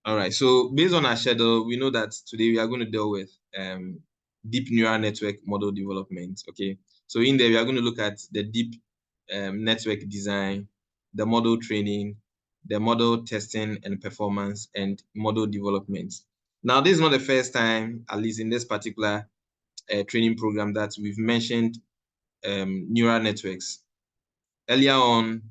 All right, so based on our schedule, we know that today we are going to deal with deep neural network model development. Okay, so in there we are going to look at the deep network design, the model training, the model testing and performance, and model development. Now, this is not the first time, at least in this particular training program, that we've mentioned neural networks. Earlier on,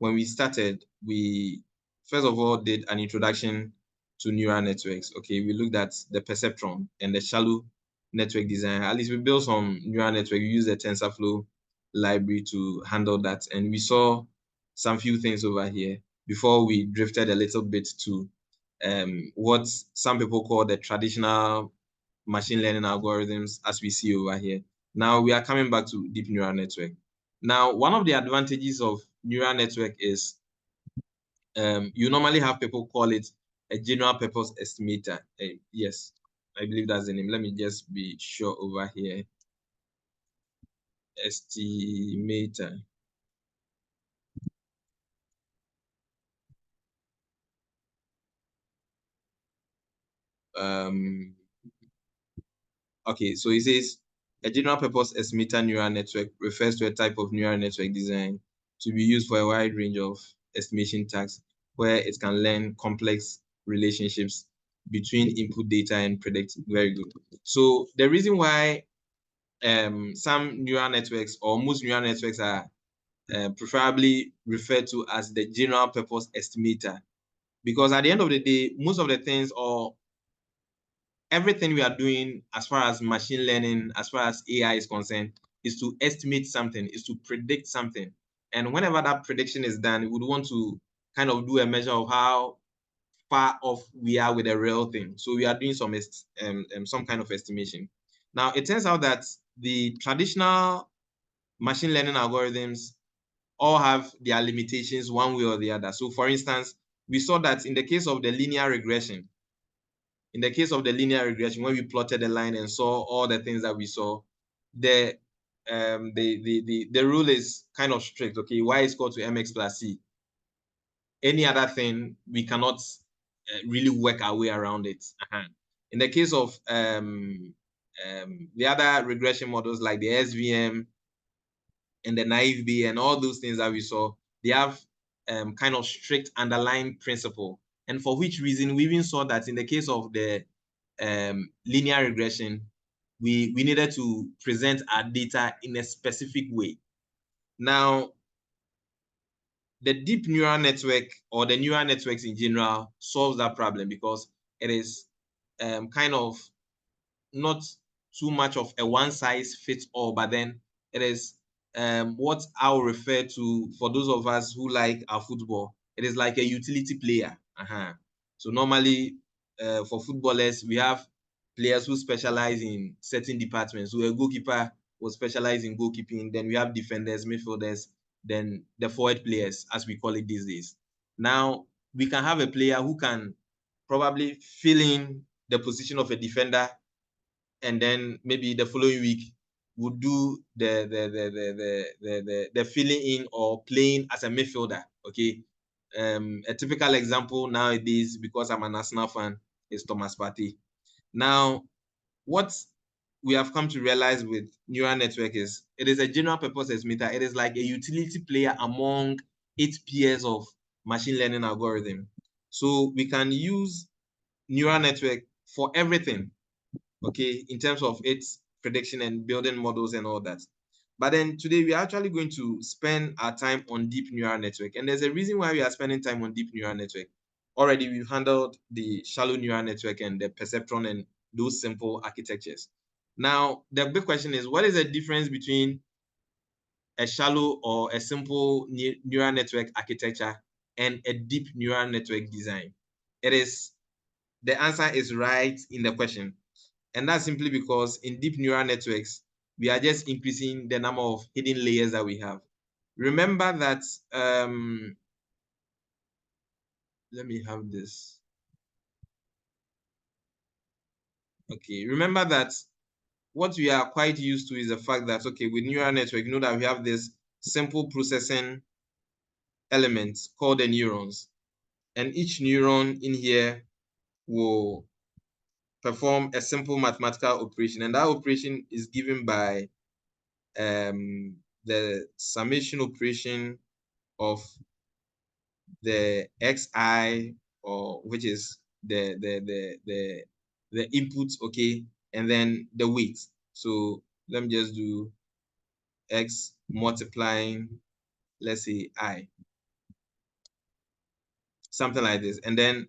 when we started, we first of all did an introduction to neural networks. Okay, we looked at the perceptron and the shallow network design. At least we built some neural network. We used the TensorFlow library to handle that, and we saw some few things over here before we drifted a little bit to what some people call the traditional machine learning algorithms, as we see over here. Now we are coming back to deep neural network. Now, one of the advantages of neural network is you normally have people call it a general purpose estimator. Yes, I believe that's the name. Let me just be sure over here. Estimator. Okay, so it says a general purpose estimator neural network refers to a type of neural network design to be used for a wide range of estimation tasks where it can learn complex relationships between input data and predict. Very good. So the reason why some neural networks or most neural networks are preferably referred to as the general purpose estimator, because at the end of the day, most of the things or everything we are doing as far as machine learning, as far as AI is concerned, is to estimate something, is to predict something. And whenever that prediction is done, we would want to kind of do a measure of how far off we are with a real thing. So we are doing some kind of estimation. Now, it turns out that the traditional machine learning algorithms all have their limitations one way or the other. So for instance, we saw that in the case of the linear regression, when we plotted the line and saw all the things that we saw, the rule is kind of strict. Okay, y is equal to mx plus c. Any other thing, we cannot really work our way around it. In the case of the other regression models like the SVM and the naive Bayes and all those things that we saw, they have kind of strict underlying principle. And for which reason, we even saw that in the case of the linear regression, we needed to present our data in a specific way. Now, the deep neural network or the neural networks in general solves that problem because it is kind of not too much of a one size fits all, but then it is what I'll refer to for those of us who like our football. It is like a utility player. So normally for footballers, we have players who specialize in certain departments. So a goalkeeper will specialize in goalkeeping. Then we have defenders, midfielders, then the forward players, as we call it these days. Now, we can have a player who can probably fill in the position of a defender, and then maybe the following week would do the filling in or playing as a midfielder. Okay. A typical example nowadays, because I'm an Arsenal fan, is Thomas Partey. Now, what we have come to realize with neural network is it is a general purpose estimator. It is like a utility player among 8 peers of machine learning algorithm. So we can use neural network for everything, okay, in terms of its prediction and building models and all that. But then today we are actually going to spend our time on deep neural network. And there's a reason why we are spending time on deep neural network. Already we've handled the shallow neural network and the perceptron and those simple architectures. Now, the big question is, what is the difference between a shallow or a simple neural network architecture and a deep neural network design? The answer is right in the question. And that's simply because in deep neural networks, we are just increasing the number of hidden layers that we have. Remember that, let me have this. Okay, remember that what we are quite used to is the fact that, okay, with neural network, you know that we have this simple processing element called the neurons. And each neuron in here will perform a simple mathematical operation, and that operation is given by the summation operation of the xi, or which is the input, okay, and then the weight. So let me just do x multiplying, let's say, I, something like this, and then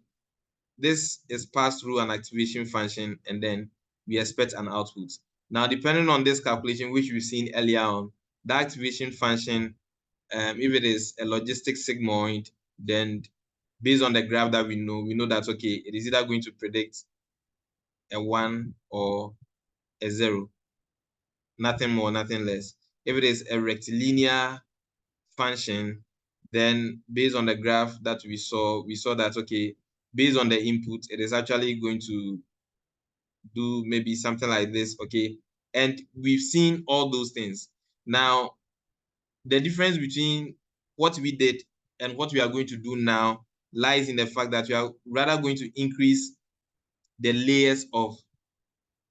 this is passed through an activation function, and then we expect an output. Now, depending on this calculation, which we've seen earlier on, the activation function, if it is a logistic sigmoid, then based on the graph that we know that, okay, it is either going to predict a 1 or a 0, nothing more, nothing less. If it is a rectilinear function, then based on the graph that we saw that, okay, based on the input, it is actually going to do maybe something like this, okay? And we've seen all those things. Now, the difference between what we did and what we are going to do now lies in the fact that we are rather going to increase the layers of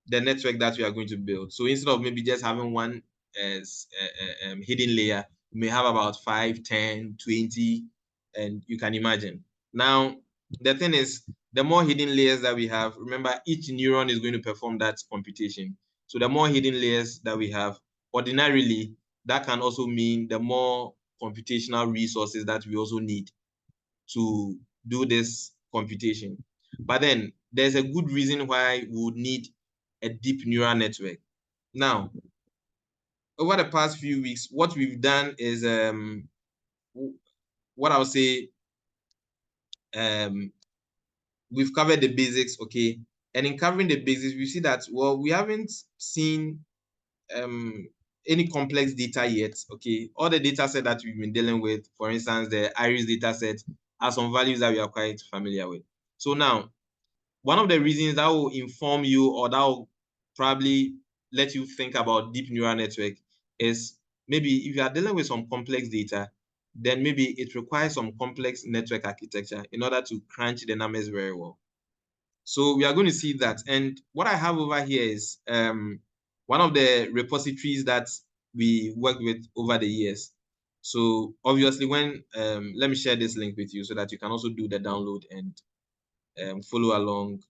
the network that we are going to build. So instead of maybe just having one as hidden layer, you may have about 5, 10, 20, and you can imagine. Now, the thing is, the more hidden layers that we have, remember, each neuron is going to perform that computation. So the more hidden layers that we have, ordinarily, that can also mean the more computational resources that we also need to do this computation. But then there's a good reason why we would need a deep neural network. Now, over the past few weeks, what we've done is what I would say, we've covered the basics, okay? And in covering the basics, we see that, well, we haven't seen any complex data yet, okay? All the data set that we've been dealing with, for instance, the iris data set, are some values that we are quite familiar with. So now, one of the reasons that will inform you, or that will probably let you think about deep neural network, is maybe if you are dealing with some complex data, then maybe it requires some complex network architecture in order to crunch the numbers very well. So we are going to see that. And what I have over here is one of the repositories that we worked with over the years. So obviously, when let me share this link with you so that you can also do the download and follow along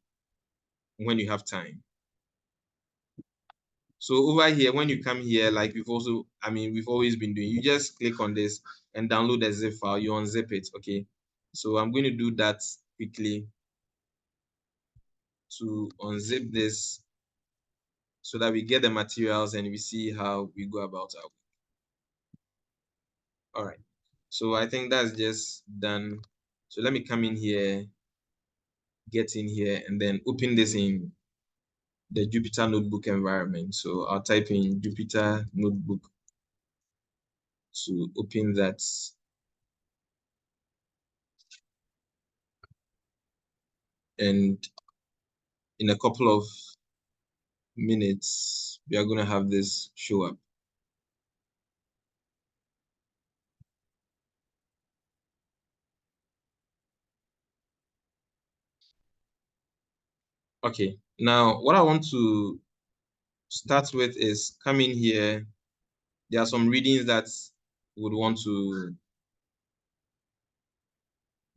when you have time. So over here, when you come here, like we've always been doing, you just click on this and download the zip file, you unzip it, okay? So I'm going to do that quickly to unzip this so that we get the materials and we see how we go about our work. All right, so I think that's just done. So let me come in here, get in here, and then open this in the Jupyter Notebook environment. So I'll type in Jupyter Notebook to open that. And in a couple of minutes, we are going to have this show up. Okay, now what I want to start with is come in here. There are some readings that would want to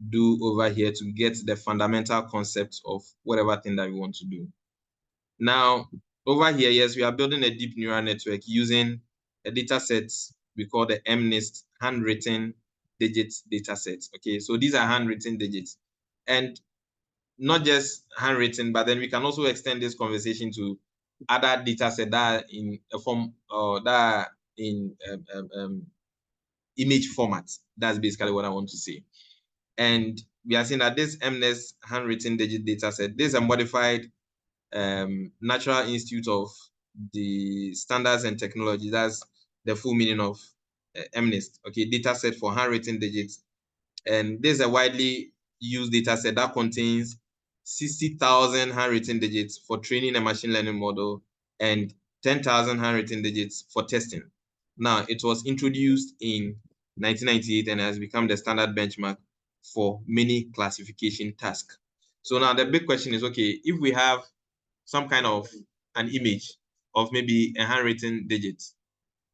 do over here to get the fundamental concept of whatever thing that we want to do. Now, over here, yes, we are building a deep neural network using a data set we call the MNIST handwritten digits data set. Okay, so these are handwritten digits. And not just handwritten, but then we can also extend this conversation to other data set that are in a form or that are in image format. That's basically what I want to say. And we are seeing that this MNIST handwritten digit data set, this is a modified National Institute of the Standards and Technology. That's the full meaning of MNIST. Okay, data set for handwritten digits. And this is a widely used data set that contains 60,000 handwritten digits for training a machine learning model and 10,000 handwritten digits for testing. Now, it was introduced in 1998 and has become the standard benchmark for many classification tasks. So now the big question is, okay, if we have some kind of an image of maybe a handwritten digit,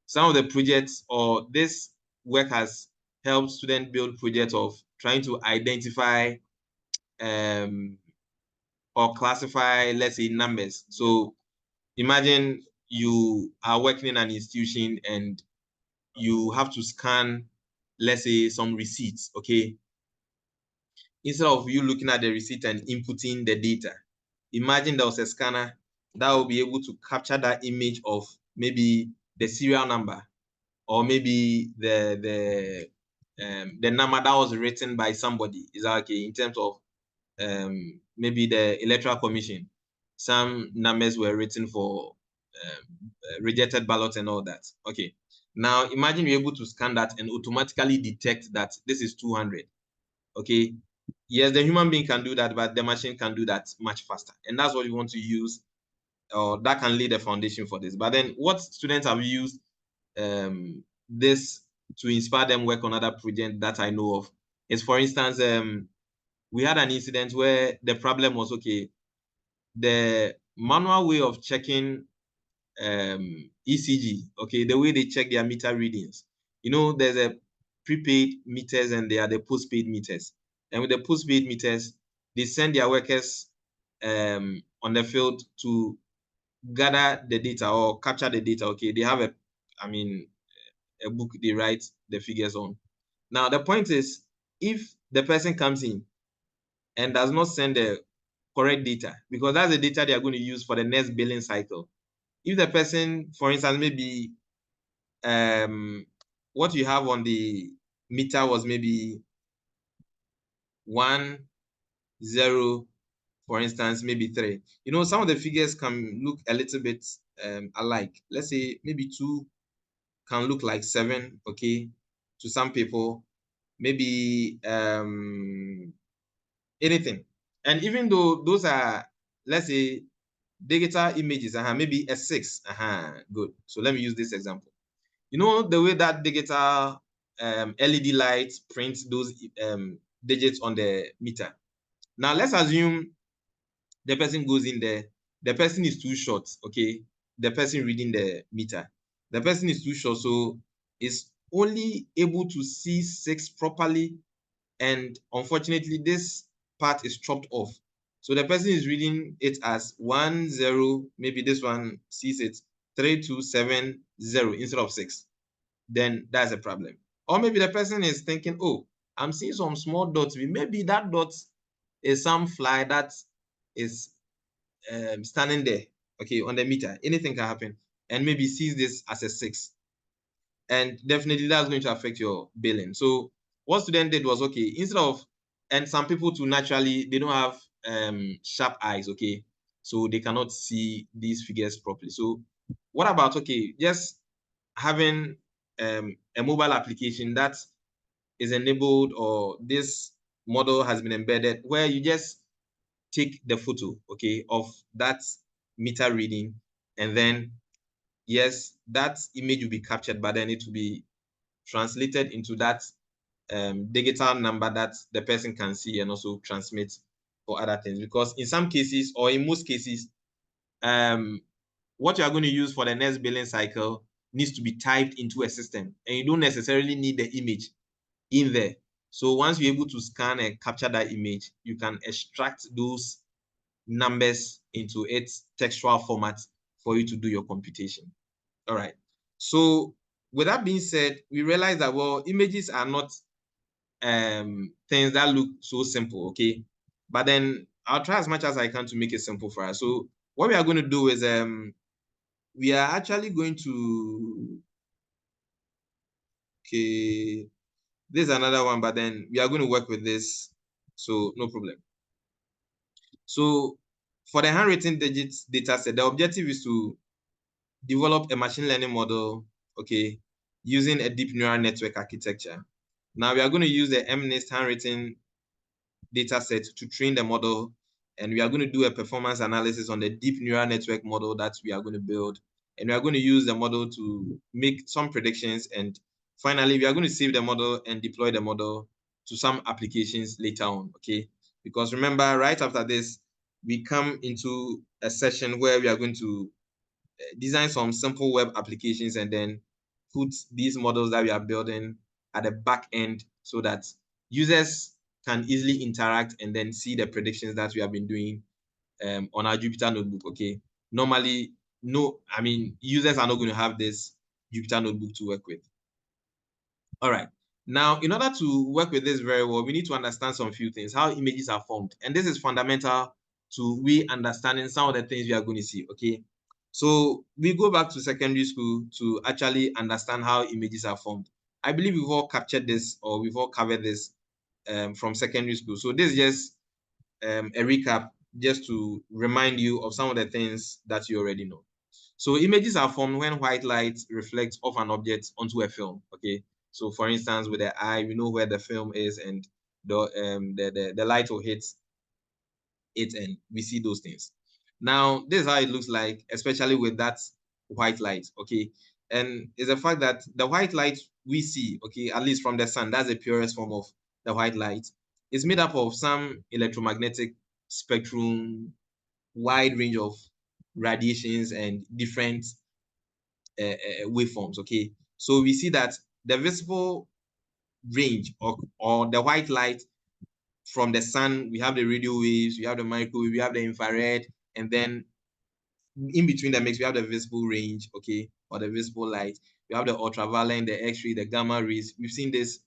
some of the projects or this work has helped students build projects of trying to identify or classify, let's say, numbers. So imagine you are working in an institution and you have to scan, let's say, some receipts, okay? Instead of you looking at the receipt and inputting the data, imagine there was a scanner that will be able to capture that image of maybe the serial number or maybe the number that was written by somebody. Is that okay? In terms of maybe the Electoral Commission, some numbers were written for rejected ballots and all that. Okay. Now imagine you're able to scan that and automatically detect that this is 200. Okay. Yes, the human being can do that, but the machine can do that much faster. And that's what you want to use, or that can lay the foundation for this. But then what students have used this to inspire them work on other projects that I know of is, for instance, we had an incident where the problem was, okay, the manual way of checking ECG, okay, the way they check their meter readings. You know, there's a prepaid meters and there are the postpaid meters. And with the postpaid meters, they send their workers on the field to gather the data or capture the data. Okay, they have a book they write the figures on. Now, the point is, if the person comes in and does not send the correct data, because that's the data they are going to use for the next billing cycle. If the person, for instance, maybe what you have on the meter was maybe 1, 0, for instance, maybe 3. You know, some of the figures can look a little bit alike. Let's say maybe 2 can look like 7, okay, to some people. Maybe anything. And even though those are, let's say, digital images, maybe a 6, good. So let me use this example. You know, the way that digital LED lights print those digits on the meter. Now, let's assume the person goes in there. The person is too short, okay? The person reading the meter. The person is too short, so it's only able to see 6 properly. And unfortunately, this part is chopped off. So the person is reading it as 1, 0, maybe this one sees it 3, 2, 7, 0 instead of 6. Then that's a problem. Or maybe the person is thinking, oh, I'm seeing some small dots. Maybe that dot is some fly that is standing there, okay, on the meter. Anything can happen. And maybe sees this as a 6. And definitely that's going to affect your billing. So what student did was, okay, instead of, and some people too, naturally, they don't have sharp eyes, okay? So they cannot see these figures properly. So what about, okay, just having a mobile application that is enabled, or this model has been embedded, where you just take the photo, okay, of that meter reading, and then yes, that image will be captured, but then it will be translated into that digital number that the person can see and also transmit for other things. Because in some cases, or in most cases, what you are going to use for the next billing cycle needs to be typed into a system, and you don't necessarily need the image in there. So once you're able to scan and capture that image, you can extract those numbers into its textual format for you to do your computation. All right. So with that being said, we realize that, well, images are not things that look so simple, okay? But then I'll try as much as I can to make it simple for us. So what we are going to do is we are actually going to, okay, this is another one, but then we are going to work with this, so no problem. So for the handwritten digits data set, the objective is to develop a machine learning model, okay, using a deep neural network architecture. Now we are going to use the MNIST handwritten data set to train the model, and we are going to do a performance analysis on the deep neural network model that we are going to build. And we are going to use the model to make some predictions. And finally, we are going to save the model and deploy the model to some applications later on, okay? Because remember, right after this, we come into a session where we are going to design some simple web applications and then put these models that we are building at the back end so that users can easily interact and then see the predictions that we have been doing on our Jupyter notebook. Okay, normally, users are not going to have this Jupyter notebook to work with. All right. Now, in order to work with this very well, we need to understand some few things, how images are formed. And this is fundamental to we understanding some of the things we are going to see, okay? So we go back to secondary school to actually understand how images are formed. I believe we've all captured this or we've all covered this from secondary school. So this is just a recap just to remind you of some of the things that you already know. So images are formed when white light reflects off an object onto a film, okay? So for instance, with the eye, we know where the film is and the light will hit it and we see those things. Now, this is how it looks like, especially with that white light, okay? And it's the fact that the white light we see, okay, at least from the sun, that's the purest form of the white light, is made up of some electromagnetic spectrum, wide range of radiations and different waveforms, okay? So we see that the visible range or the white light from the sun, we have the radio waves, we have the microwave, we have the infrared, and then in between the mix, we have the visible range, okay, or the visible light. We have the ultraviolet, the X-ray, the gamma rays. We've seen this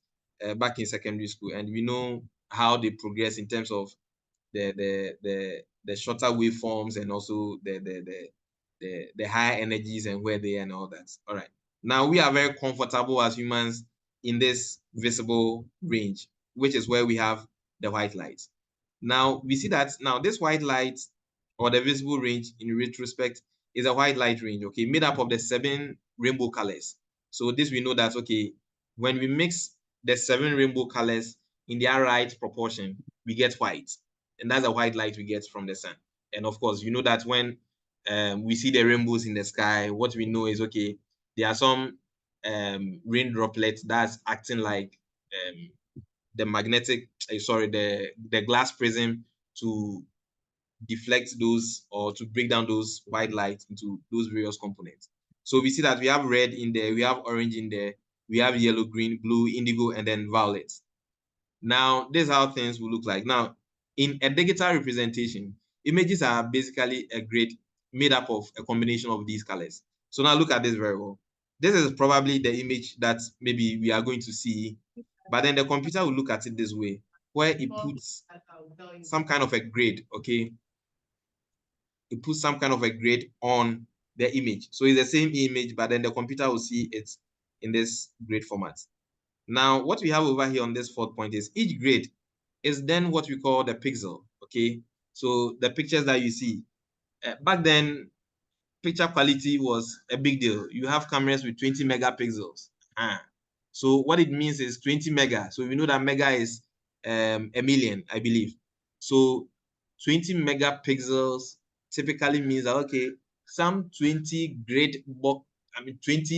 back in secondary school, and we know how they progress in terms of the shorter waveforms and also the higher energies and where they are and all that. All right. Now we are very comfortable as humans in this visible range, which is where we have the white light. Now we see that now this white light or the visible range in retrospect is a white light range, okay, made up of the 7 rainbow colors. So this we know that, okay, when we mix the 7 rainbow colors in their right proportion, we get white. And that's the white light we get from the sun. And of course, you know that when we see the rainbows in the sky, what we know is, okay, there are some rain droplets that's acting like the magnetic, the glass prism to deflect those or to break down those white light into those various components. So we see that we have red in there, we have orange in there, we have yellow, green, blue, indigo, and then violet. Now, this is how things will look like. Now, in a digital representation, images are basically a grid made up of a combination of these colors. So now look at this very well. This is probably the image that maybe we are going to see, but then the computer will look at it this way, where it puts some kind of a grade, okay? It puts some kind of a grade on the image. So it's the same image, but then the computer will see it in this grade format. Now, what we have over here on this 4th point is each grade is then what we call the pixel, okay? So the pictures that you see, back then, picture quality was a big deal. You have cameras with 20 megapixels. So what it means is 20 mega. So we know that mega is a million, I believe. So 20 megapixels typically means that, okay, some 20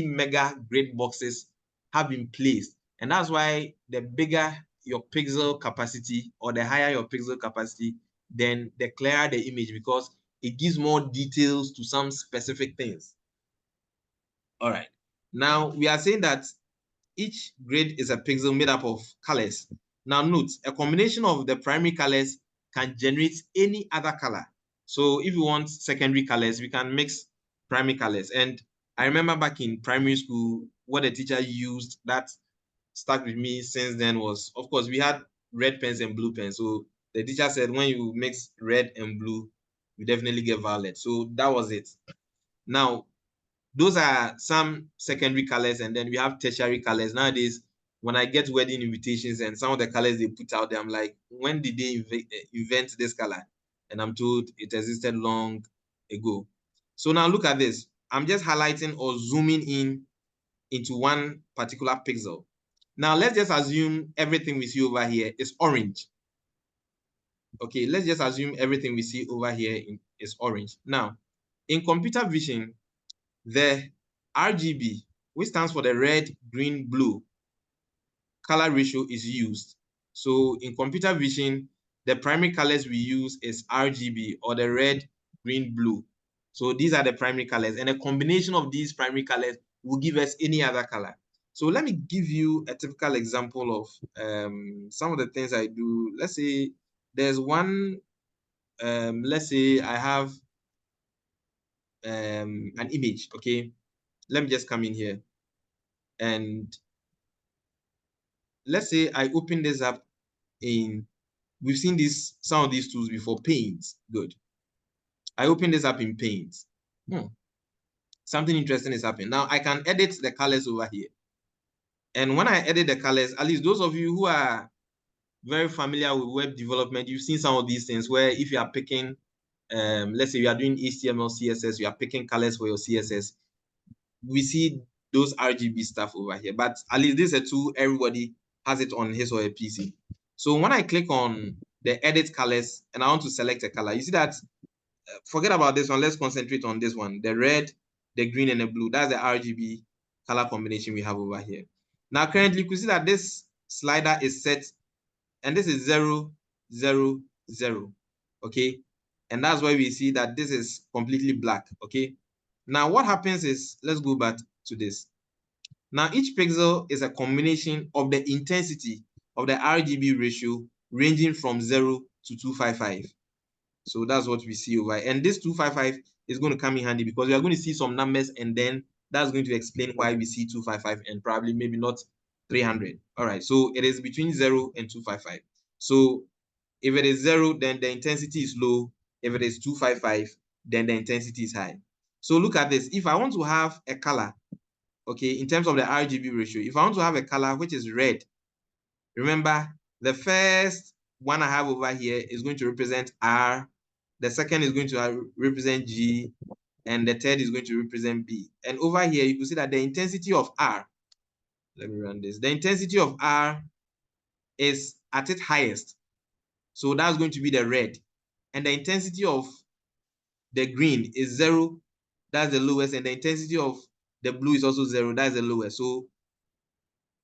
mega grid boxes have been placed. And that's why the bigger your pixel capacity or the higher your pixel capacity, then the clearer the image, because it gives more details to some specific things. All right. Now we are saying that each grid is a pixel made up of colors. Now note, a combination of the primary colors can generate any other color. So if you want secondary colors, we can mix primary colors. And I remember back in primary school, what the teacher used that stuck with me since then was, of course, we had red pens and blue pens. So the teacher said when you mix red and blue, you definitely get violet. So that was it. Now, those are some secondary colors, and then we have tertiary colors. Nowadays, when I get wedding invitations and some of the colors they put out there, I'm like, when did they invent this color? And I'm told it existed long ago. So now look at this. I'm just highlighting or zooming in into one particular pixel. Now let's just assume everything we see over here is orange. Okay, let's just assume everything we see over here is orange. Now, in computer vision, the RGB, which stands for the red, green, blue color ratio, is used. So in computer vision, the primary colors we use is RGB, or the red, green, blue. So these are the primary colors, and a combination of these primary colors will give us any other color. So let me give you a typical example of some of the things I do. Let's say there's one, let's say I have an image, okay? Let me just come in here, and let's say I open this up in, we've seen some of these tools before, Paint. Good. I open this up in Paint. Something interesting is happening. Now I can edit the colors over here. And when I edit the colors, at least those of you who are very familiar with web development, you've seen some of these things where if you are picking, let's say you are doing HTML, CSS, you are picking colors for your CSS, we see those RGB stuff over here. But at least this is a tool, everybody has it on his or her PC. So when I click on the edit colors and I want to select a color, you see that, forget about this one, let's concentrate on this one, the red, the green, and the blue. That's the RGB color combination we have over here. Now currently you can see that this slider is set, and this is 0, 0, 0, okay? And that's why we see that this is completely black, okay? Now what happens is, let's go back to this. Now each pixel is a combination of the intensity of the RGB ratio ranging from 0 to 255. So that's what we see over here. And this 255 is going to come in handy because we are going to see some numbers, and then that's going to explain why we see 255 and probably maybe not 300. All right, so it is between 0 and 255. So if it is 0, then the intensity is low. If it is 255, then the intensity is high. So look at this. If I want to have a color, okay, in terms of the RGB ratio, if I want to have a color which is red, remember the first one I have over here is going to represent R, the second is going to represent G, and the third is going to represent B. And over here, you can see that the intensity of R, let me run this, the intensity of R is at its highest. So that's going to be the red. And the intensity of the green is 0, that's the lowest, and the intensity of the blue is also 0, that's the lowest. So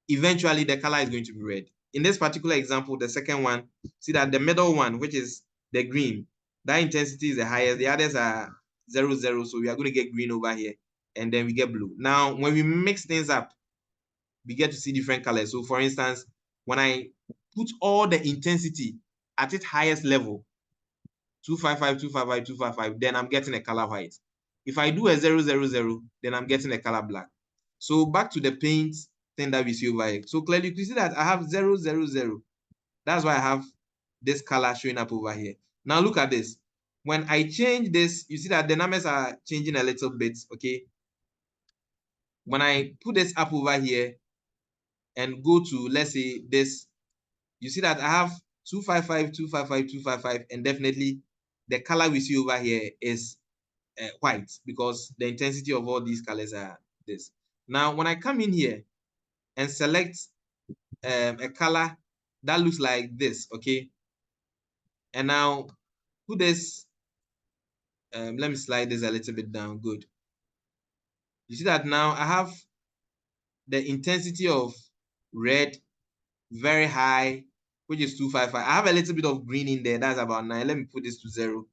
eventually the color is going to be red. In this particular example, the second one, see that the middle one, which is the green, that intensity is the highest. The others are 0, 0. So we are going to get green over here, and then we get blue. Now, when we mix things up, we get to see different colors. So for instance, when I put all the intensity at its highest level, 255, 255, 255, then I'm getting a color white. If I do a 0, 0, 0, then I'm getting a color black. So back to the paint thing that we see over here. So clearly you can see that I have 0, 0, 0. That's why I have this color showing up over here. Now look at this. When I change this, you see that the numbers are changing a little bit, okay? When I put this up over here and go to, let's say, this, you see that I have 255, 255, 255, and definitely the color we see over here is white because the intensity of all these colors are this. Now, when I come in here and select a color that looks like this, okay? And now put this, let me slide this a little bit down, good. You see that now I have the intensity of red very high, which is 255. I have a little bit of green in there, that's about 9. Let me put this to 0,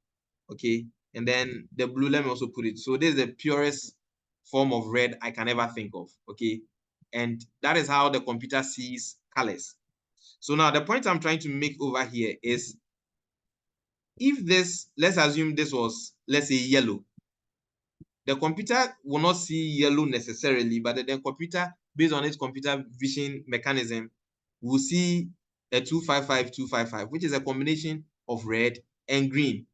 okay? And then the blue, let me also put it. So this is the purest form of red I can ever think of, okay? And that is how the computer sees colors. So now the point I'm trying to make over here is, if this, let's assume this was, let's say, yellow, the computer will not see yellow necessarily, but the computer, based on its computer vision mechanism, will see a 255, 255, which is a combination of red and green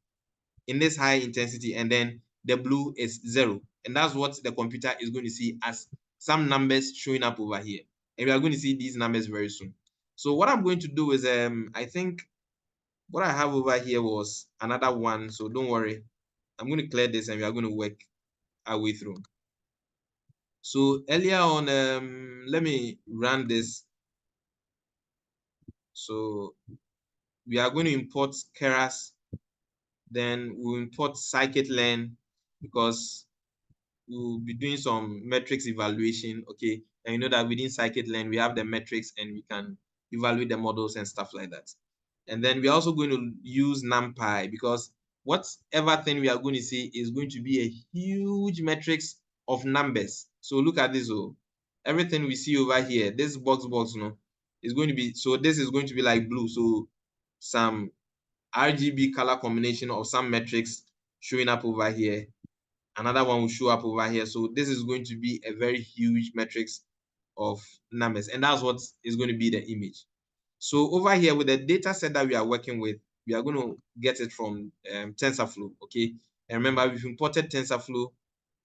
in this high intensity, and then the blue is 0. And that's what the computer is going to see as some numbers showing up over here. And we are going to see these numbers very soon. So what I'm going to do is, I think what I have over here was another one. So don't worry. I'm going to clear this and we are going to work our way through. So earlier on, let me run this. So we are going to import Keras. Then we'll import scikit-learn because we'll be doing some metrics evaluation, okay? And you know that within scikit-learn, we have the metrics and we can evaluate the models and stuff like that. And then we're also going to use NumPy, because whatever thing we are going to see is going to be a huge matrix of numbers. So look at this. Oh, everything we see over here, this box, is going to be, so this is going to be like blue. So some RGB color combination of some metrics showing up over here. Another one will show up over here. So this is going to be a very huge matrix of numbers, and that's what is going to be the image. So over here with the data set that we are working with, we are going to get it from TensorFlow, okay? And remember, we've imported TensorFlow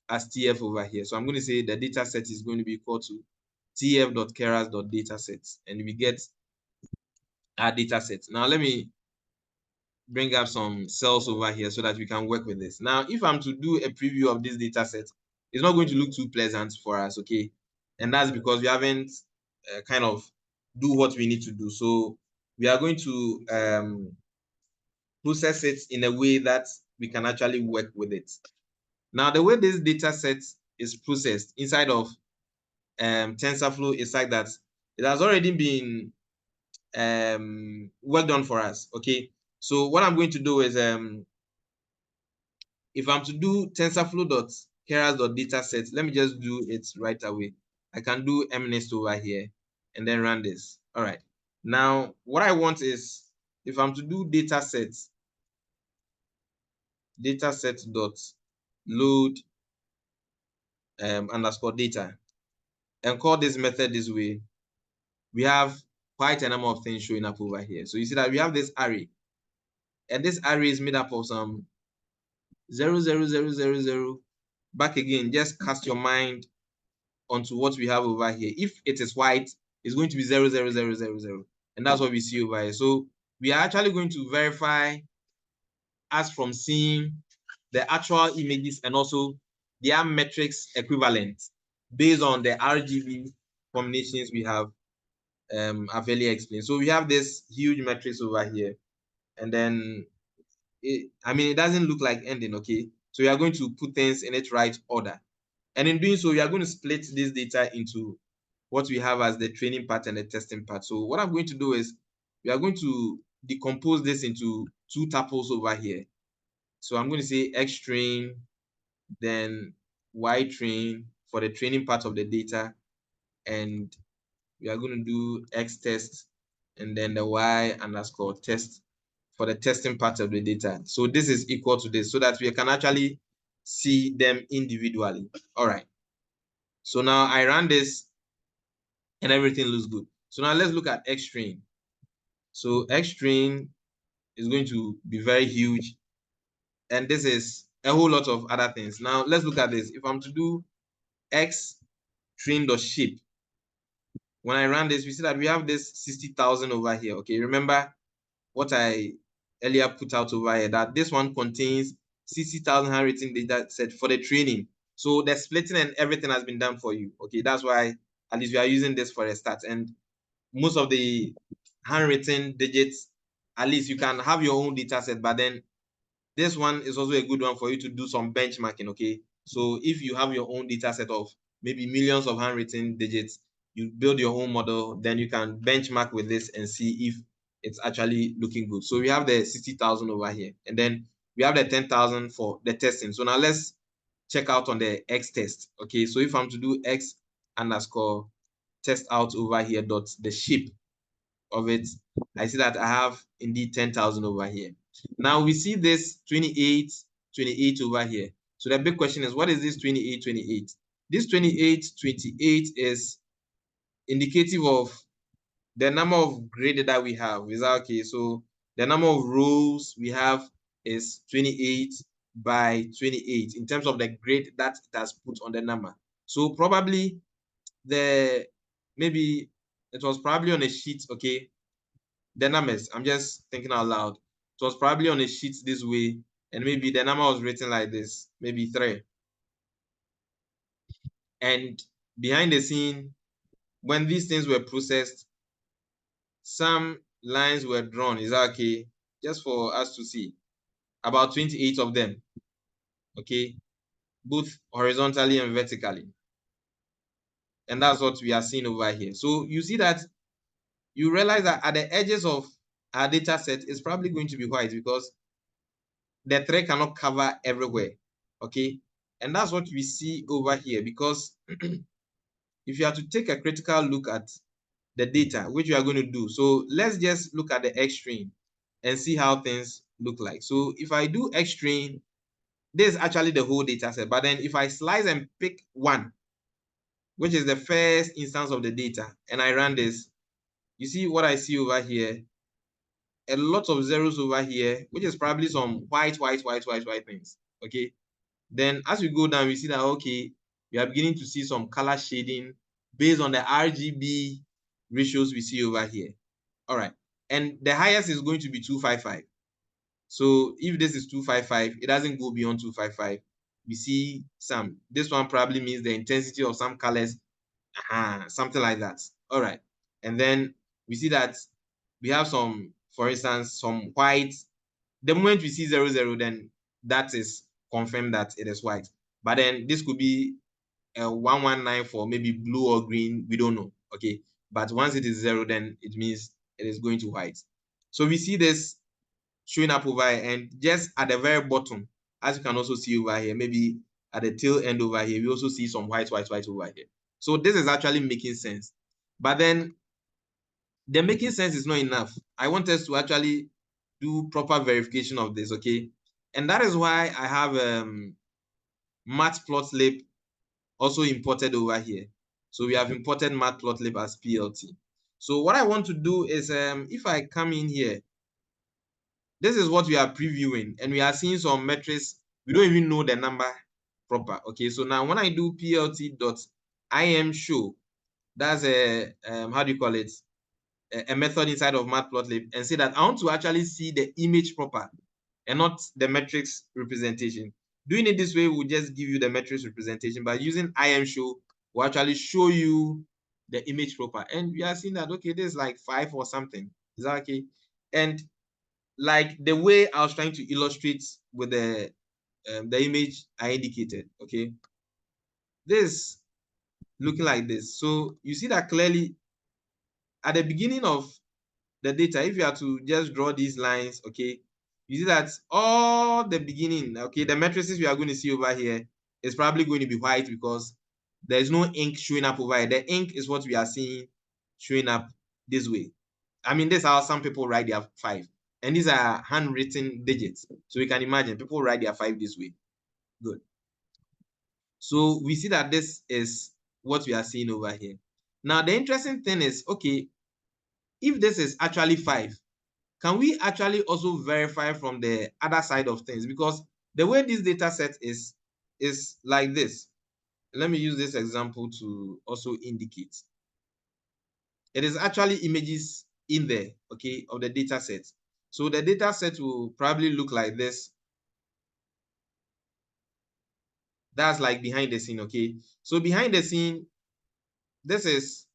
as TF over here. So I'm going to say the data set is going to be equal to tf.keras.dataset, and we get our data set. Now let me bring up some cells over here so that we can work with this. Now, if I'm to do a preview of this data set, it's not going to look too pleasant for us, okay? And that's because we haven't kind of do what we need to do. So we are going to process it in a way that we can actually work with it. Now, the way this data set is processed inside of TensorFlow is like that. It has already been worked on for us, okay? So what I'm going to do is if I'm to do TensorFlow.keras.dataset, let me just do it right away. I can do mnest over here and then run this. All right. Now, what I want is, if I'm to do dataset dot load underscore data and call this method this way, we have quite a number of things showing up over here. So you see that we have this array, and this array is made up of some 0, 0, 0, 0, 0. Back again, just cast your mind onto what we have over here. If it is white, it's going to be 0, 0, 0, 0, 0. And that's what we see over here. So we are actually going to verify as from seeing the actual images and also their metrics equivalent based on the RGB combinations we have I've earlier explained. So we have this huge matrix over here, and then it doesn't look like ending, okay? So we are going to put things in its right order. And in doing so, we are going to split this data into what we have as the training part and the testing part. So what I'm going to do is we are going to decompose this into two tuples over here. So I'm going to say X train, then Y train for the training part of the data, and we are going to do X test and then the Y underscore test for the testing part of the data. So this is equal to this so that we can actually see them individually. All right. So now I run this and everything looks good. So now let's look at X train. So X train is going to be very huge. And this is a whole lot of other things. Now let's look at this. If I'm to do X train.shape, when I run this, we see that we have this 60,000 over here. Okay, remember what I earlier put out over here, that this one contains 60,000 handwritten data set for the training. So the splitting and everything has been done for you. Okay, that's why at least we are using this for a start. And most of the handwritten digits, at least you can have your own data set, but then this one is also a good one for you to do some benchmarking, okay? So if you have your own data set of maybe millions of handwritten digits, you build your own model, then you can benchmark with this and see if it's actually looking good. So we have the 60,000 over here, and then we have the 10,000 for the testing. So now let's check out on the X test, okay? So if I'm to do X underscore test out over here dot the shape of it, I see that I have indeed 10,000 over here. Now we see this 28, 28 over here. So the big question is, what is this 28, 28? This 28, 28 is indicative of the number of grade that we have. Is that okay? So the number of rows we have is 28 by 28 in terms of the grade that it has put on the number. So probably maybe it was probably on a sheet, okay? The numbers, I'm just thinking out loud. It was probably on a sheet this way, and maybe the number was written like this, maybe 3. And behind the scene, when these things were processed, some lines were drawn. Is that okay? Just for us to see. About 28 of them. Okay, both horizontally and vertically. And that's what we are seeing over here. So you see that you realize that at the edges of our data set is probably going to be white because the thread cannot cover everywhere. Okay, and that's what we see over here, because if you have to take a critical look at the data, which we are going to do, so let's just look at the X string and see how things look like. So if I do X string, this is actually the whole data set, but then if I slice and pick one, which is the first instance of the data, and I run this, you see what I see over here, a lot of zeros over here, which is probably some white things. Okay, then as we go down, we see that, okay, we are beginning to see some color shading based on the RGB ratios we see over here. All right, and the highest is going to be 255. So if this is 255, it doesn't go beyond 255. We see some, this one probably means the intensity of some colors, something like that. All right, and then we see that we have some, for instance, some white. The moment we see 00, then that is confirmed that it is white. But then this could be a 119 for maybe blue or green, we don't know. Okay, but once it is 0, then it means it is going to white. So we see this showing up over here, and just at the very bottom, as you can also see over here, maybe at the tail end over here, we also see some white over here. So this is actually making sense. But then the making sense is not enough. I want us to actually do proper verification of this, okay? And that is why I have matplotlib also imported over here. So we have imported matplotlib as PLT. So what I want to do is, if I come in here, this is what we are previewing, and we are seeing some metrics. We don't even know the number proper. Okay, so now when I do plt.imshow, that's a how do you call it? A method inside of matplotlib, and say that I want to actually see the image proper and not the metrics representation. Doing it this way will just give you the metrics representation, but using imshow will actually show you the image proper. And we are seeing that, okay, this is like 5 or something. Is that okay? And like the way I was trying to illustrate with the image I indicated, okay, this looking like this. So you see that clearly at the beginning of the data, if you are to just draw these lines, okay, you see that all the beginning, okay, the matrices we are going to see over here is probably going to be white because there is no ink showing up over here. The ink is what we are seeing showing up this way. I mean, this is how some people write their 5. And these are handwritten digits. So you can imagine people write their 5 this way. Good. So we see that this is what we are seeing over here. Now, the interesting thing is, okay, if this is actually 5, can we actually also verify from the other side of things? Because the way this data set is like this. Let me use this example to also indicate. It is actually images in there, okay, of the data set. So the data set will probably look like this. That's like behind the scene, okay? So behind the scene, this is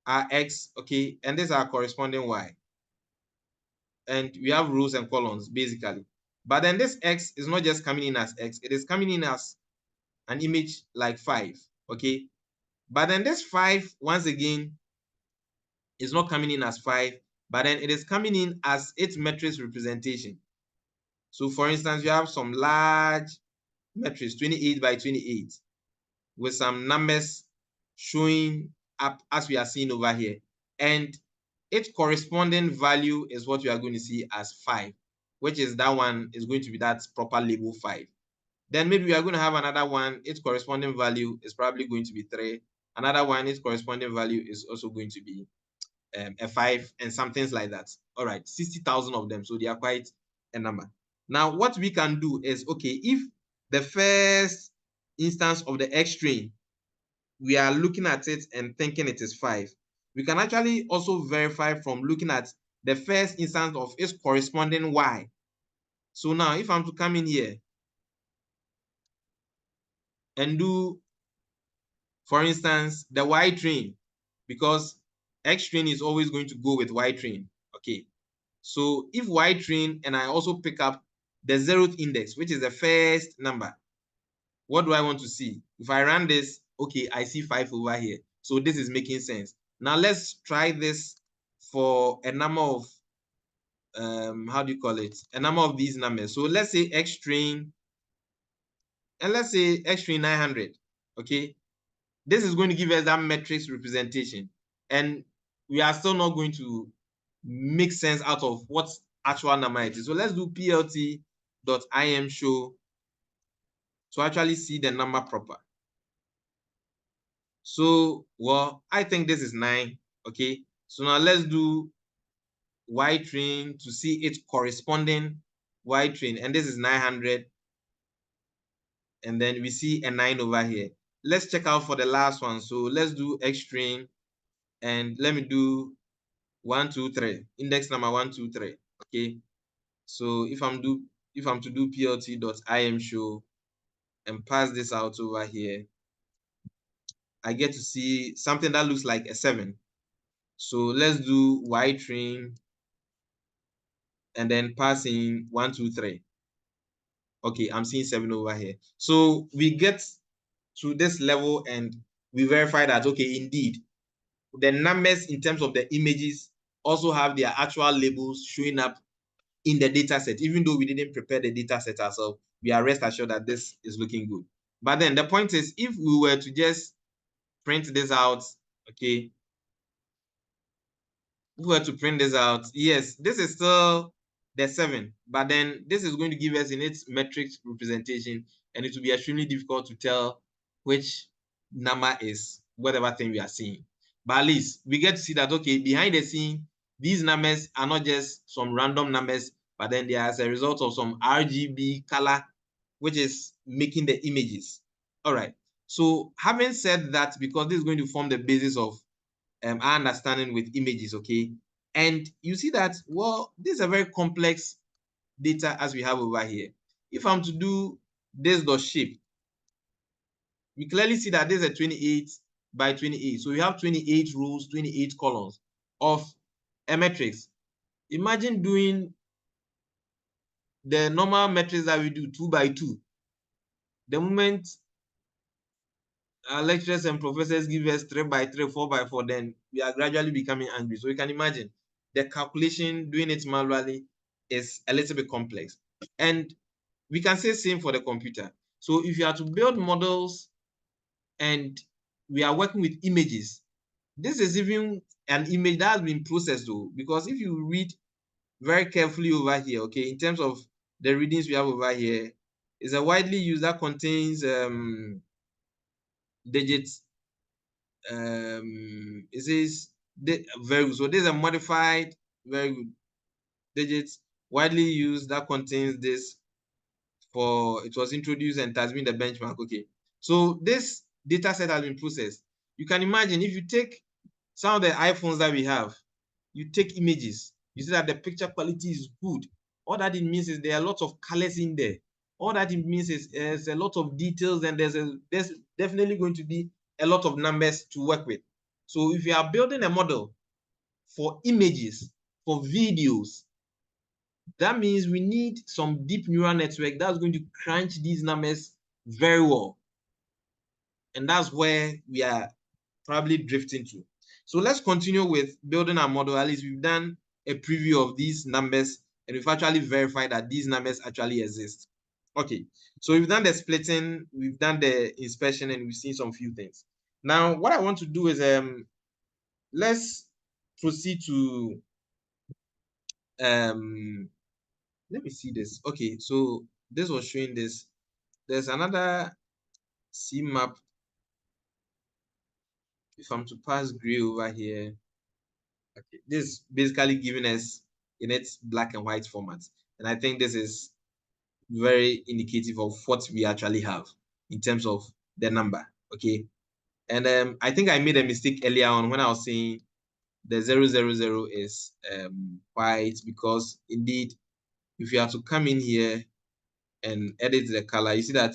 our X, okay, and this is our corresponding Y. And we have rows and columns, basically. But then this X is not just coming in as X, it is coming in as an image like 5, okay? But then this 5, once again, is not coming in as 5, but then it is coming in as its matrix representation. So for instance, you have some large matrix, 28 by 28, with some numbers showing up as we are seeing over here. And its corresponding value is what we are going to see as 5, which is that one is going to be that proper label 5. Then maybe we are going to have another one, its corresponding value is probably going to be 3. Another one, its corresponding value is also going to be a 5, and some things like that. All right, 60,000 of them. So they are quite a number. Now, what we can do is, okay, if the first instance of the X string, we are looking at it and thinking it is 5, we can actually also verify from looking at the first instance of its corresponding Y. So now, if I'm to come in here and do, for instance, the Y train, because X train is always going to go with Y train. Okay. So if Y train and I also pick up the 0th index, which is the first number, what do I want to see? If I run this, okay, I see 5 over here. So this is making sense. Now let's try this for a number of how do you call it? A number of these numbers. So let's say X train, and let's say X train 900. Okay, this is going to give us that matrix representation, and we are still not going to make sense out of what actual number it is. So let's do plt.im show to actually see the number proper. So, well, I think this is 9. Okay, so now let's do Y train to see its corresponding Y train, and this is 900, and then we see a 9 over here. Let's check out for the last one. So let's do X train, and let me do 1, 2, 3, index number 1, 2, 3. Okay, so if I'm to do plt.im show and pass this out over here, I get to see something that looks like a 7. So let's do Y train and then pass in 1, 2, 3. Okay, I'm seeing 7 over here. So we get to this level and we verify that, okay, indeed, the numbers in terms of the images also have their actual labels showing up in the data set. Even though we didn't prepare the data set ourselves, we are rest assured that this is looking good. But then the point is, if we were to just print this out, okay, if we were to print this out, yes, this is still the 7, but then this is going to give us in its matrix representation, and it will be extremely difficult to tell which number is whatever thing we are seeing. But at least we get to see that, okay, behind the scene, these numbers are not just some random numbers, but then they are as a result of some RGB color, which is making the images. All right. So having said that, because this is going to form the basis of our understanding with images, okay? And you see that, well, this is a very complex data as we have over here. If I'm to do this dot shape, we clearly see that this is a 28 by 28. So we have 28 rows, 28 columns of a matrix. Imagine doing the normal matrix that we do 2 by 2. The moment our lecturers and professors give us 3 by 3, 4 by 4, then we are gradually becoming angry. So you can imagine the calculation, doing it manually, is a little bit complex. And we can say same for the computer. So if you are to build models and we are working with images, this is even an image that has been processed though, because if you read very carefully over here, okay, in terms of the readings we have over here, is a widely used that contains digits. It says very good. So there's a modified very good digits widely used that contains this for it was introduced and it has been the benchmark. Okay, so this data set has been processed. You can imagine if you take some of the iPhones that we have, you take images, you see that the picture quality is good. All that it means is there are lots of colors in there. All that it means is there's a lot of details, and there's definitely going to be a lot of numbers to work with. So if you are building a model for images, for videos, that means we need some deep neural network that's going to crunch these numbers very well. And that's where we are probably drifting to. So let's continue with building our model. At least we've done a preview of these numbers and we've actually verified that these numbers actually exist. Okay, so we've done the splitting, we've done the inspection, and we've seen some few things. Now, what I want to do is let's proceed to let me see this. Okay, so this was showing this. There's another CMap. If I'm to pass gray over here, okay, this is basically giving us in its black and white format. And I think this is very indicative of what we actually have in terms of the number. Okay. And I think I made a mistake earlier on when I was saying the 000 is white, because indeed, if you have to come in here and edit the color, you see that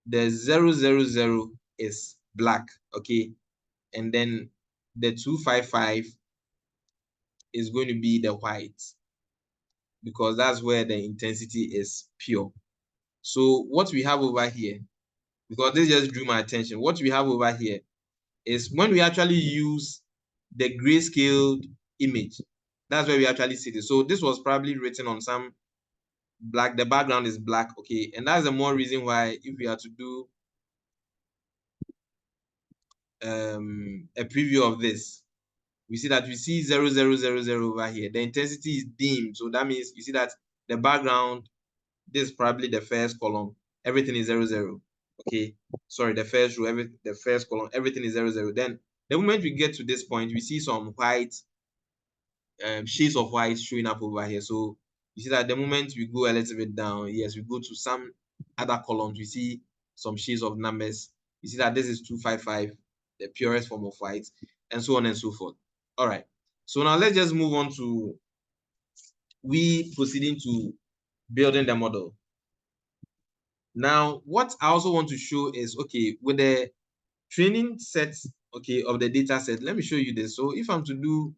the 000 is black, okay, and then the 255 is going to be the white, because that's where the intensity is pure. So what we have over here, because this just drew my attention, what we have over here is when we actually use the grayscaled image, That's where we actually see this. So this was probably written on some black, the background is black, okay? And that's the more reason why if we are to do a preview of this, we see that we see 0, 0, 0, 0 over here. The intensity is dim. So that means you see that the background, this is probably the first column. Everything is 0, 0. Okay. Sorry, the first row, the first column, everything is 0, 0. Then the moment we get to this point, we see some white, shades of white showing up over here. So you see that the moment we go a little bit down, yes, we go to some other columns, we see some shades of numbers. You see that this is 255, the purest form of white, and so on and so forth. All right. So now let's just move on to we proceeding to building the model. Now, what I also want to show is, okay, with the training set, okay, of the data set, let me show you this. So if I'm to do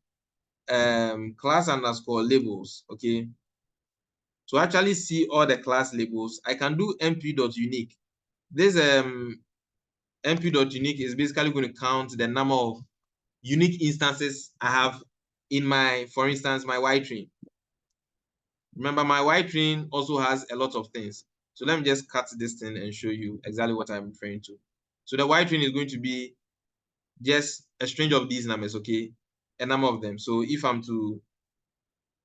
class underscore labels, okay, to actually see all the class labels, I can do mp.unique. This mp.unique is basically going to count the number of unique instances I have in my, for instance, my Y train. Remember, my Y train also has a lot of things. So let me just cut this thing and show you exactly what I'm referring to. So the Y train is going to be just a string of these numbers, okay? A number of them. So if I'm to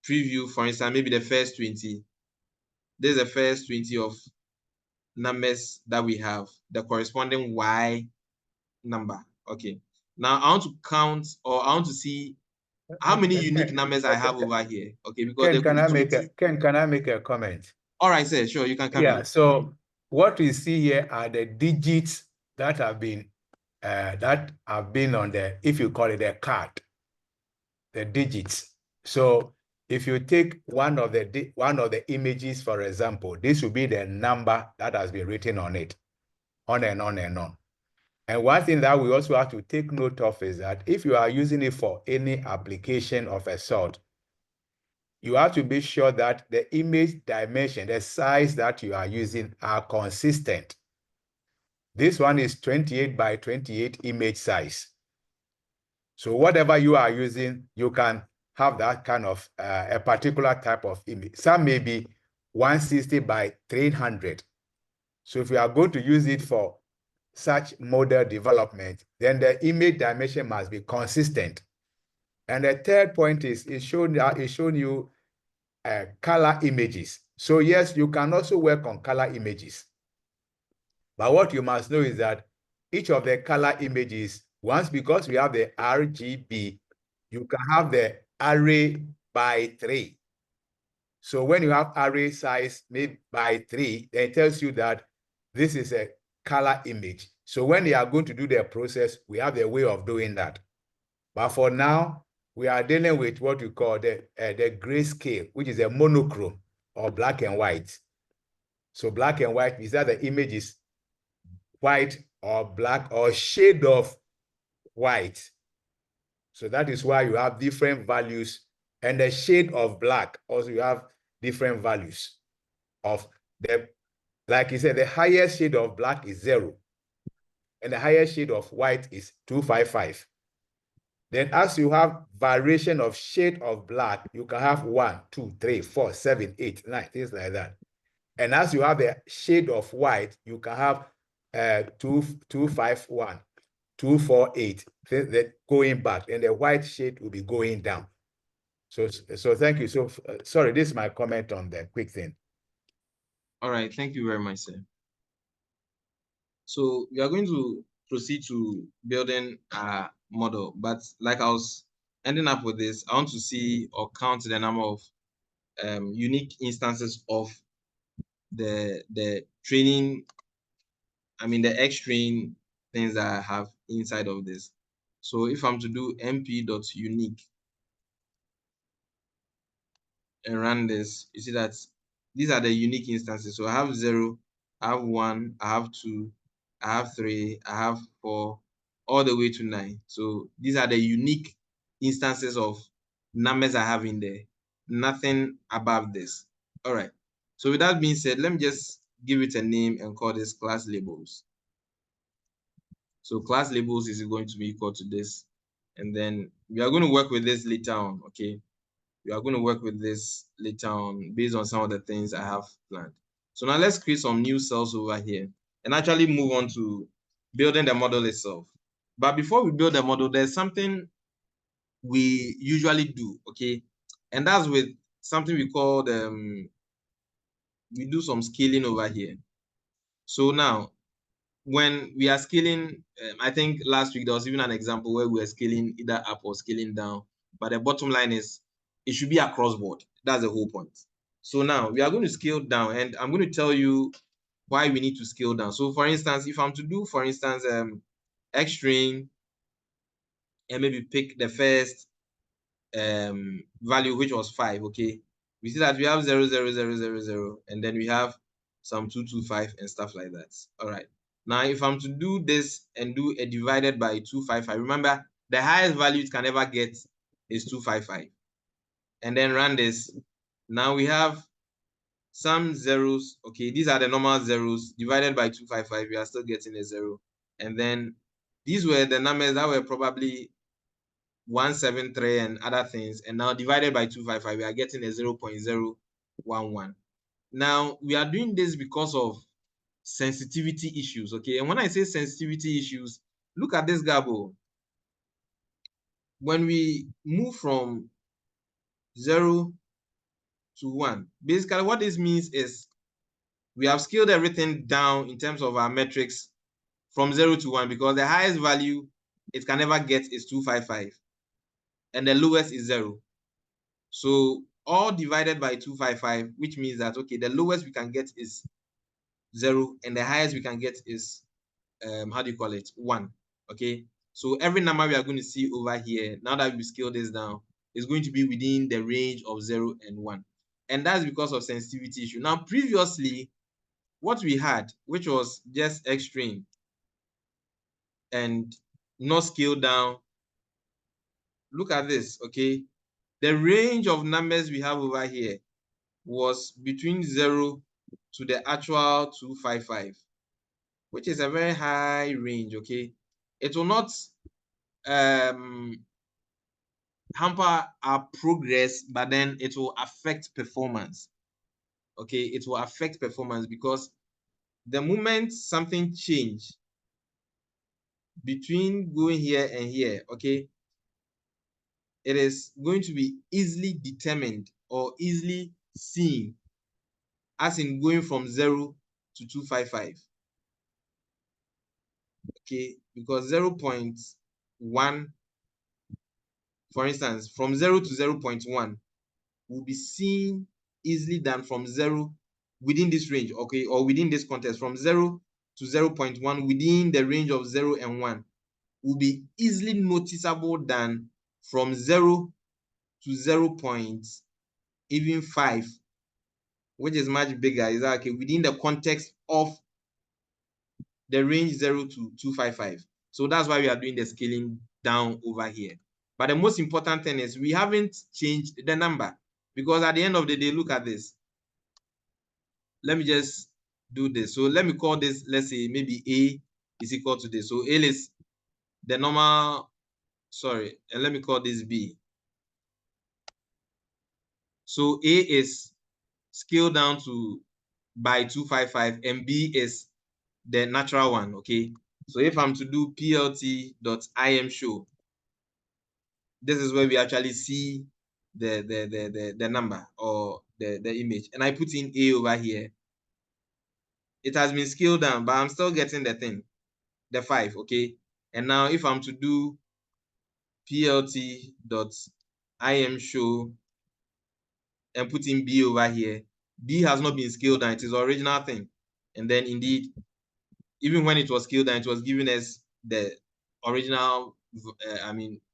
preview, for instance, maybe the first 20, this is the first 20 of numbers that we have, the corresponding Y number. Okay. Now I want to count, or I want to see how many unique numbers I have over here. Okay, because Ken, can I make a comment? All right, sir. Sure, you can come in. So what we see here are the digits that have been on the, if you call it a card, the digits. So if you take one of the images, for example, this will be the number that has been written on it, on and on and on. And one thing that we also have to take note of is that if you are using it for any application of a sort, you have to be sure that the image dimension, the size that you are using, are consistent. This one is 28 by 28 image size. So whatever you are using, you can have that kind of a particular type of image. Some may be 160 by 300. So if you are going to use it for such model development, then the image dimension must be consistent. And the third point is it's shown you color images. So yes, you can also work on color images. But what you must know is that each of the color images, once, because we have the RGB, you can have the array by 3. So when you have array size made by 3, then it tells you that this is a color image. So when you are going to do the process, we have the way of doing that. But for now, we are dealing with what we call the grayscale, which is a monochrome or black and white. So black and white is that the image is white or black or shade of white. So that is why you have different values, and the shade of black also you have different values of the, like you said, the highest shade of black is 0 and the highest shade of white is 255. Then as you have variation of shade of black, you can have 1, 2, 3, 4, 7, 8, 9, things like that. And as you have the shade of white, you can have 251, 248, going back, and the white shade will be going down. So thank you. So sorry, this is my comment on the quick thing. All right, thank you very much, sir. So we are going to proceed to building a model, but like I was ending up with this, I want to see or count the number of unique instances of the training, the X train things that I have inside of this. So if I'm to do mp.unique and run this, you see that these are the unique instances. So I have 0, I have 1, I have 2, I have 3, I have 4, all the way to 9. So these are the unique instances of numbers I have in there. Nothing above this. All right. So with that being said, let me just give it a name and call this class labels. So class labels is going to be equal to this. And then we are going to work with this later on, okay? We are going to work with this later on based on some of the things I have planned. So now let's create some new cells over here and actually move on to building the model itself. But before we build the model, there's something we usually do, okay? And that's with something we call we do some scaling over here. So now, when we are scaling, I think last week there was even an example where we were scaling either up or scaling down. But the bottom line is it should be across board. That's the whole point. So now we are going to scale down, and I'm going to tell you why we need to scale down. So for instance, if I'm to do, for instance, X string, and maybe pick the first value, which was 5, okay? We see that we have 0, 0, 0, 0, 0, and then we have some 2, 2, 5 and stuff like that. All right. Now, if I'm to do this and do a divided by 255, remember the highest value it can ever get is 255. And then run this. Now we have some zeros. Okay, these are the normal zeros divided by 255. We are still getting a 0. And then these were the numbers that were probably 173 and other things, and now divided by 255, we are getting a 0.011. Now we are doing this because of sensitivity issues, okay? And when I say sensitivity issues, look at this, Gabo. When we move from 0 to 1, basically what this means is we have scaled everything down in terms of our metrics from 0 to 1, because the highest value it can ever get is 255 and the lowest is 0. So all divided by 255, which means that, okay, the lowest we can get is 0 and the highest we can get is, how do you call it, 1, okay? So every number we are going to see over here, now that we scale this down, is going to be within the range of 0 and 1. And that's because of sensitivity issue. Now, previously, what we had, which was just X string and not scaled down, look at this, okay? The range of numbers we have over here was between 0 to the actual 255, which is a very high range, okay? It will not hamper our progress, but then it will affect performance, okay? It will affect performance because the moment something change between going here and here, okay, it is going to be easily determined or easily seen, as in going from 0 to 255. Okay, because 0.1, for instance, from 0 to 0.1 will be seen easily than from 0 within this range, okay, or within this context, from 0 to 0.1 within the range of 0 and 1 will be easily noticeable than from 0 to 0.5, which is much bigger. Is that okay? Within the context of the range 0 to 255. So that's why we are doing the scaling down over here. But the most important thing is we haven't changed the number, because at the end of the day, look at this. Let me just do this. So let me call this, let's say maybe A is equal to this. So A is the normal, sorry, and let me call this B. So A is scaled down to by 255 and B is the natural one, okay? So if I'm to do plt.imshow, this is where we actually see the number or the image, and I put in A over here. It has been scaled down, but I'm still getting the thing, the 5, okay? And now if I'm to do plt.imshow and put in B over here, B has not been scaled down, it is the original thing. And then indeed, even when it was scaled down, it was giving us the original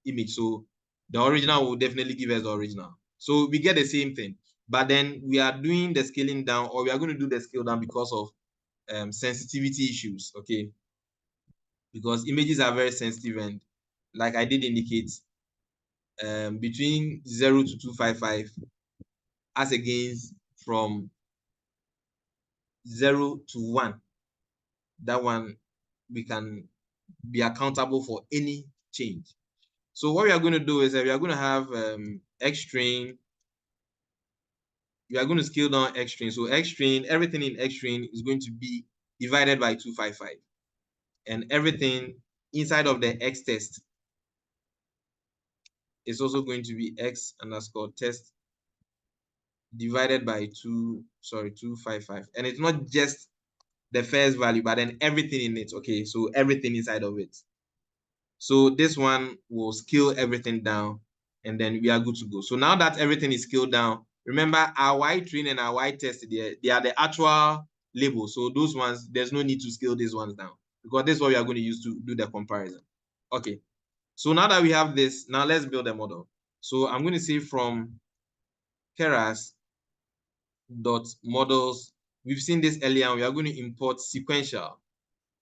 image. So the original will definitely give us the original. So we get the same thing, but then we are doing the scaling down, or we are going to do the scale down because of sensitivity issues, okay? Because images are very sensitive, and like I did indicate, between 0 to 255, as against from 0 to 1, that one we can be accountable for any change. So what we are going to do is that we are going to have X string we are going to scale down X train. So X train, everything in X train is going to be divided by 255. And everything inside of the X test is also going to be X underscore test divided by 255. And it's not just the first value, but then everything in it. Okay, so everything inside of it. So this one will scale everything down, and then we are good to go. So now that everything is scaled down, remember our Y train and our Y test, they are the actual labels. So those ones, there's no need to scale these ones down, because this is what we are going to use to do the comparison. Okay, so now that we have this, now let's build a model. So I'm going to say from Keras dot models. We've seen this earlier on. We are going to import sequential.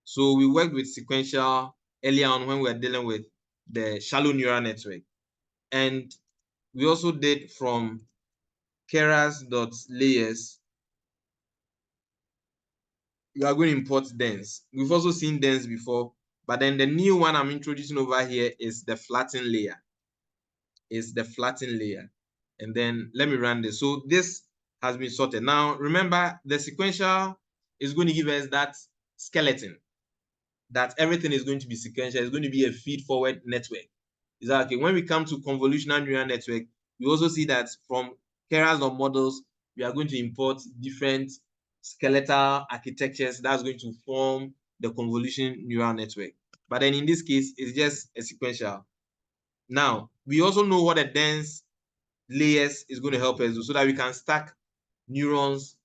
So we worked with sequential earlier on when we were dealing with the shallow neural network. And we also did from keras.layers. We are going to import dense. We've also seen dense before, but then the new one I'm introducing over here is the flatten layer. And then let me run this. So this has been sorted. Now, remember, the sequential is going to give us that skeleton, that everything is going to be sequential. It's going to be a feed-forward network. Is that okay? When we come to convolutional neural network, we also see that from Keras or models, we are going to import different skeletal architectures that's going to form the convolution neural network. But then in this case, it's just a sequential. Now, we also know what a dense layers is going to help us do, so that we can stack neurons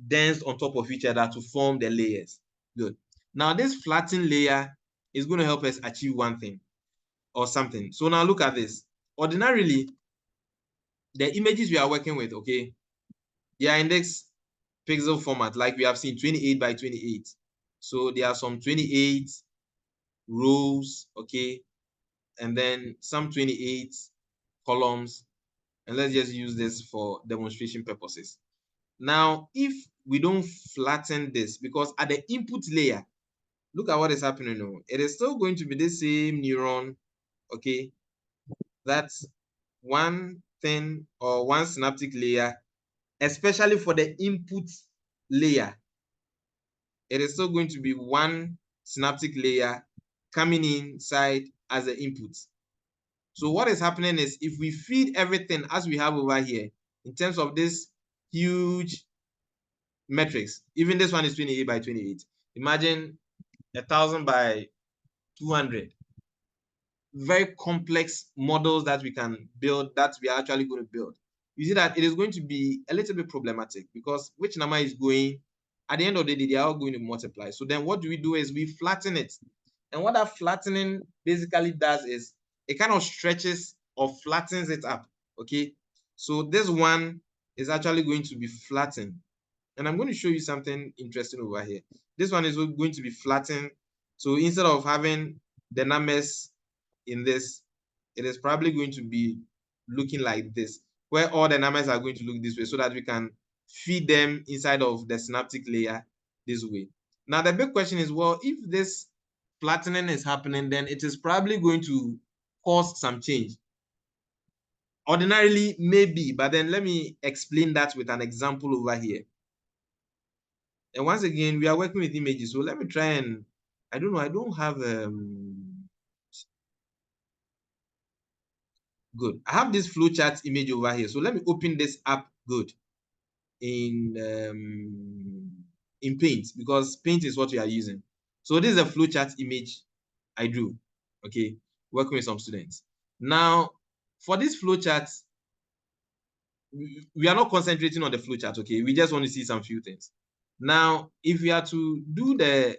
dense on top of each other to form the layers. Good. Now, this flattened layer is going to help us achieve one thing or something. So now look at this. Ordinarily, the images we are working with, okay, they are index pixel format, like we have seen, 28 by 28. So there are some 28 rows, okay, and then some 28 columns. And let's just use this for demonstration purposes. Now, if we don't flatten this, because at the input layer, look at what is happening now. It is still going to be the same neuron, okay? That's one thing or one synaptic layer, especially for the input layer. It is still going to be one synaptic layer coming inside as the input. So what is happening is, if we feed everything as we have over here, in terms of this huge metrics, even this one is 28 by 28. Imagine 1,000 by 200. Very complex models that we can build, that we are actually going to build. You see that it is going to be a little bit problematic, because which number is going, at the end of the day, they are all going to multiply. So then what do? Is we flatten it. And what that flattening basically does is it kind of stretches or flattens it up, okay? So this one is actually going to be flattened. And I'm going to show you something interesting over here. This one is going to be flattened. So instead of having the numbers in this, it is probably going to be looking like this, where all the numbers are going to look this way, so that we can feed them inside of the synaptic layer this way. Now, the big question is, well, if this flattening is happening, then it is probably going to cause some change. Ordinarily, maybe, but then let me explain that with an example over here. And once again, we are working with images, so let me try and, I don't know, I don't have good. I have this flowchart image over here. So let me open this up good in Paint, because Paint is what we are using. So this is a flowchart image I drew, okay, working with some students. Now, for this flowchart, we are not concentrating on the flowchart, okay? We just want to see some few things. Now, if we are to do the,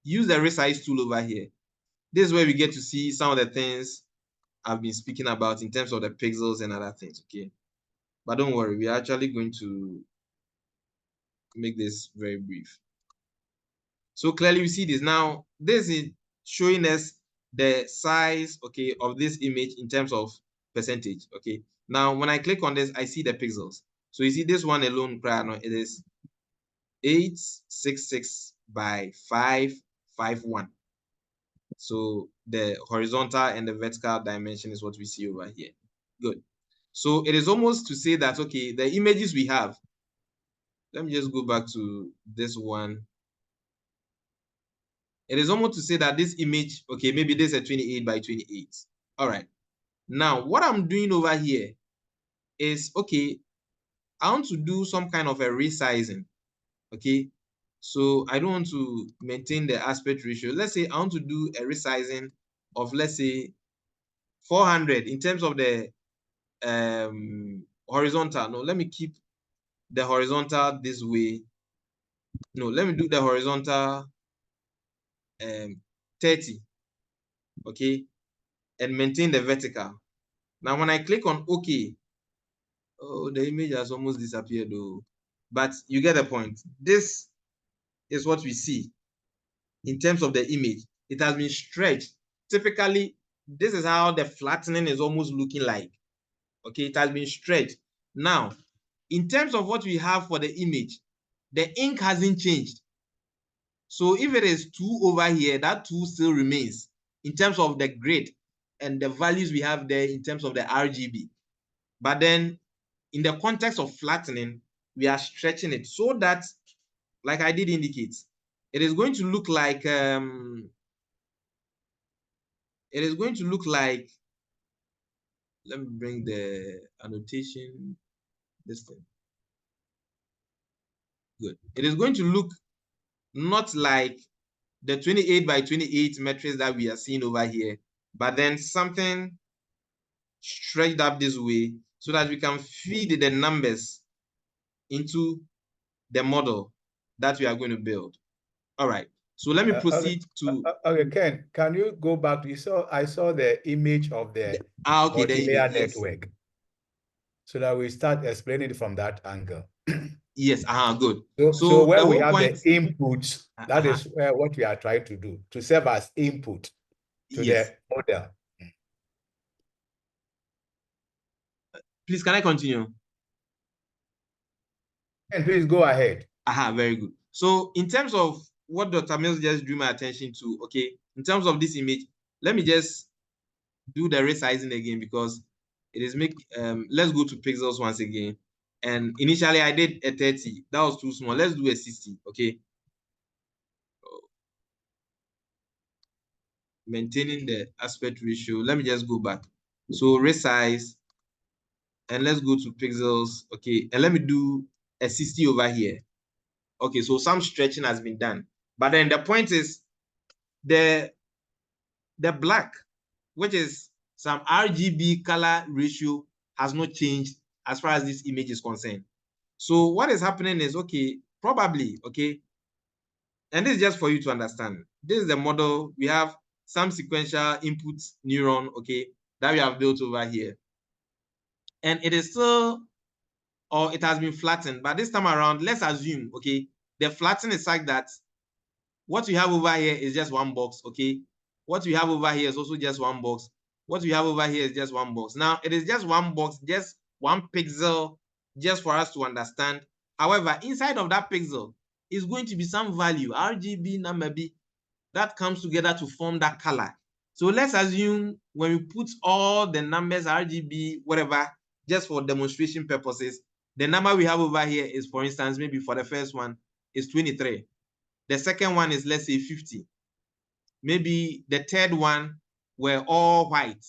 use the resize tool over here, this is where we get to see some of the things I've been speaking about in terms of the pixels and other things, okay? But don't worry, we're actually going to make this very brief. So clearly we see this. Now, this is showing us the size, okay, of this image in terms of percentage, okay? Now, when I click on this, I see the pixels. So you see this one alone, it is 866 by 551. So the horizontal and the vertical dimension is what we see over here. Good. So it is almost to say that, okay, the images we have, let me just go back to this one. It is almost to say that this image, okay, maybe this is a 28 by 28. All right. Now, what I'm doing over here is, okay, I want to do some kind of a resizing, okay? So I don't want to maintain the aspect ratio. Let's say I want to do a resizing of, let's say, 400 in terms of the horizontal. No, let me keep the horizontal this way. No, let me do the horizontal 30, okay? And maintain the vertical. Now, when I click on OK, oh, the image has almost disappeared though. But you get the point. This is what we see in terms of the image. It has been stretched. Typically, this is how the flattening is almost looking like. Okay, it has been stretched. Now, in terms of what we have for the image, the ink hasn't changed. So if it is 2 over here, that 2 still remains in terms of the grid and the values we have there in terms of the RGB. But then in the context of flattening, we are stretching it so that, like I did indicate, it is going to look like let me bring the annotation, this thing. Good. It is going to look not like the 28 by 28 metrics that we are seeing over here, but then something stretched up this way so that we can feed the numbers into the model that we are going to build. All right. So let me proceed to. Okay, Ken, can you go back? I saw the image of the multi-layer network. So that we start explaining it from that angle. Yes, good. So where we have the inputs, that is what we are trying to do, to serve as input to the model. Please, can I continue? And please go ahead. Very good. So in terms of what Dr. Mills just drew my attention to, okay, in terms of this image, let me just do the resizing again because it is let's go to pixels once again. And initially I did a 30, that was too small. Let's do a 60, okay? Maintaining the aspect ratio. Let me just go back. So resize, and let's go to pixels, okay? And let me do a 60 over here. Okay, so some stretching has been done. But then the point is the black, which is some RGB color ratio, has not changed as far as this image is concerned. So what is happening is, okay, probably, okay, and this is just for you to understand. This is the model. We have some sequential input neuron, okay, that we have built over here. And it is still, or it has been flattened, but this time around, let's assume, okay, the flattening is like that what we have over here is just one box, okay? What we have over here is also just one box. What we have over here is just one box. Now, it is just one box, just one pixel, just for us to understand. However, inside of that pixel is going to be some value, RGB number B, that comes together to form that color. So let's assume when we put all the numbers, RGB, whatever, just for demonstration purposes, the number we have over here is, for instance, maybe for the first one is 23. The second one is, let's say, 50. Maybe the third one were all white.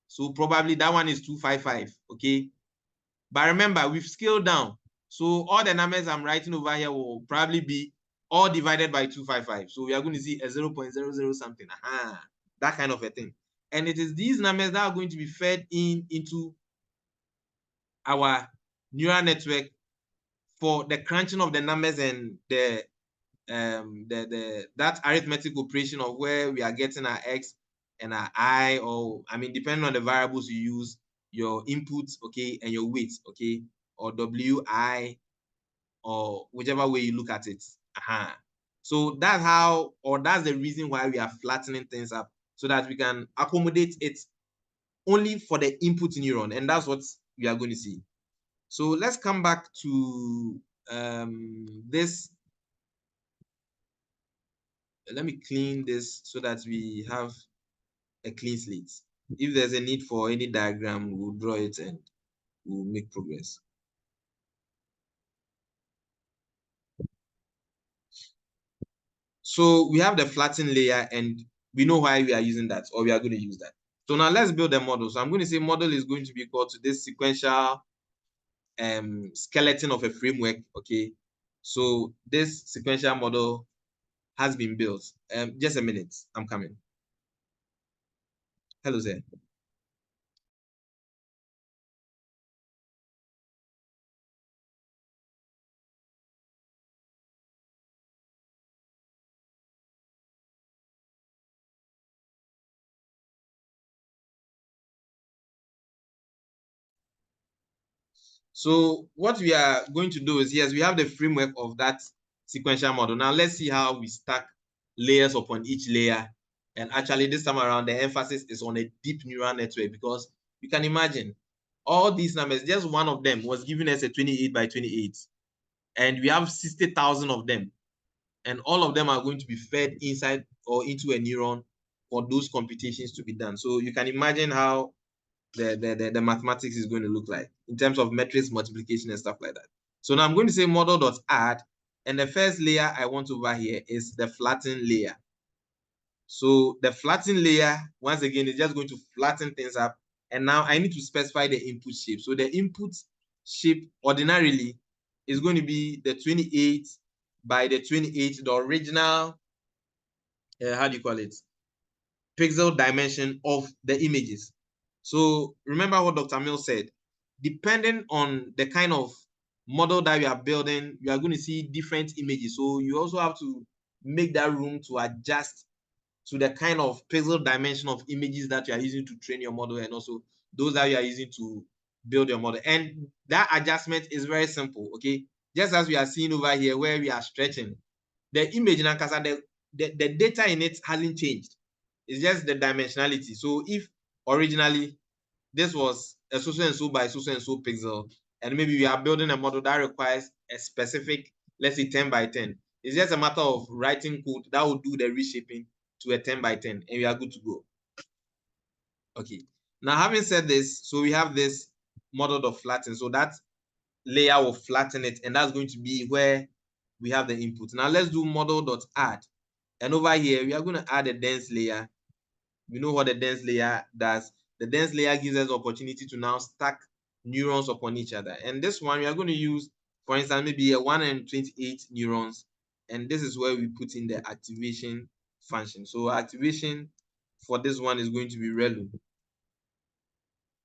So probably that one is 255, okay? But remember, we've scaled down. So all the numbers I'm writing over here will probably be all divided by 255. So we are going to see a 0.00 something. That kind of a thing. And it is these numbers that are going to be fed into our neural network for the crunching of the numbers and the that arithmetic operation of where we are getting our x and our I, or I mean, depending on the variables you use, your inputs, okay, and your weights, okay, or WI, or whichever way you look at it. So that's how, or that's the reason why we are flattening things up, so that we can accommodate it only for the input neuron, and that's what we are going to see. So let's come back to this. Let me clean this so that we have a clean slate. If there's a need for any diagram, we'll draw it and we'll make progress. So we have the flattened layer, and we know why we are using that, or we are going to use that. So now let's build a model. So I'm going to say model is going to be equal to this sequential skeleton of a framework. Okay, so this sequential model has been built. Just a minute, I'm coming. Hello there. So what we are going to do is, yes, we have the framework of that sequential model. Now let's see how we stack layers upon each layer. And actually this time around, the emphasis is on a deep neural network, because you can imagine all these numbers, just one of them was giving us a 28 by 28. And we have 60,000 of them. And all of them are going to be fed inside or into a neuron for those computations to be done. So you can imagine how the mathematics is going to look like in terms of matrix multiplication and stuff like that. So now I'm going to say model.add, and the first layer I want over here is the flatten layer. So the flatten layer, once again, is just going to flatten things up. And now I need to specify the input shape. So the input shape ordinarily is going to be the 28 by the 28, the original, how do you call it? Pixel dimension of the images. So remember what Dr. Mill said, depending on the kind of model that you are building, you are going to see different images. So you also have to make that room to adjust to the kind of pixel dimension of images that you are using to train your model, and also those that you are using to build your model. And that adjustment is very simple, okay? Just as we are seeing over here where we are stretching, the image in Ankasa, the data in it hasn't changed. It's just the dimensionality. So if originally this was a so and so by so and so pixel, and maybe we are building a model that requires a specific, let's say 10 by 10, it's just a matter of writing code that will do the reshaping to a 10 by 10, and we are good to go. Okay. Now, having said this, so we have this model of flatten. So that layer will flatten it, and that's going to be where we have the input. Now let's do model.add. And over here, we are going to add a dense layer. We know what the dense layer does. The dense layer gives us the opportunity to now stack neurons upon each other. And this one, we are going to use, for instance, maybe a 128 neurons. And this is where we put in the activation function. So activation for this one is going to be ReLU,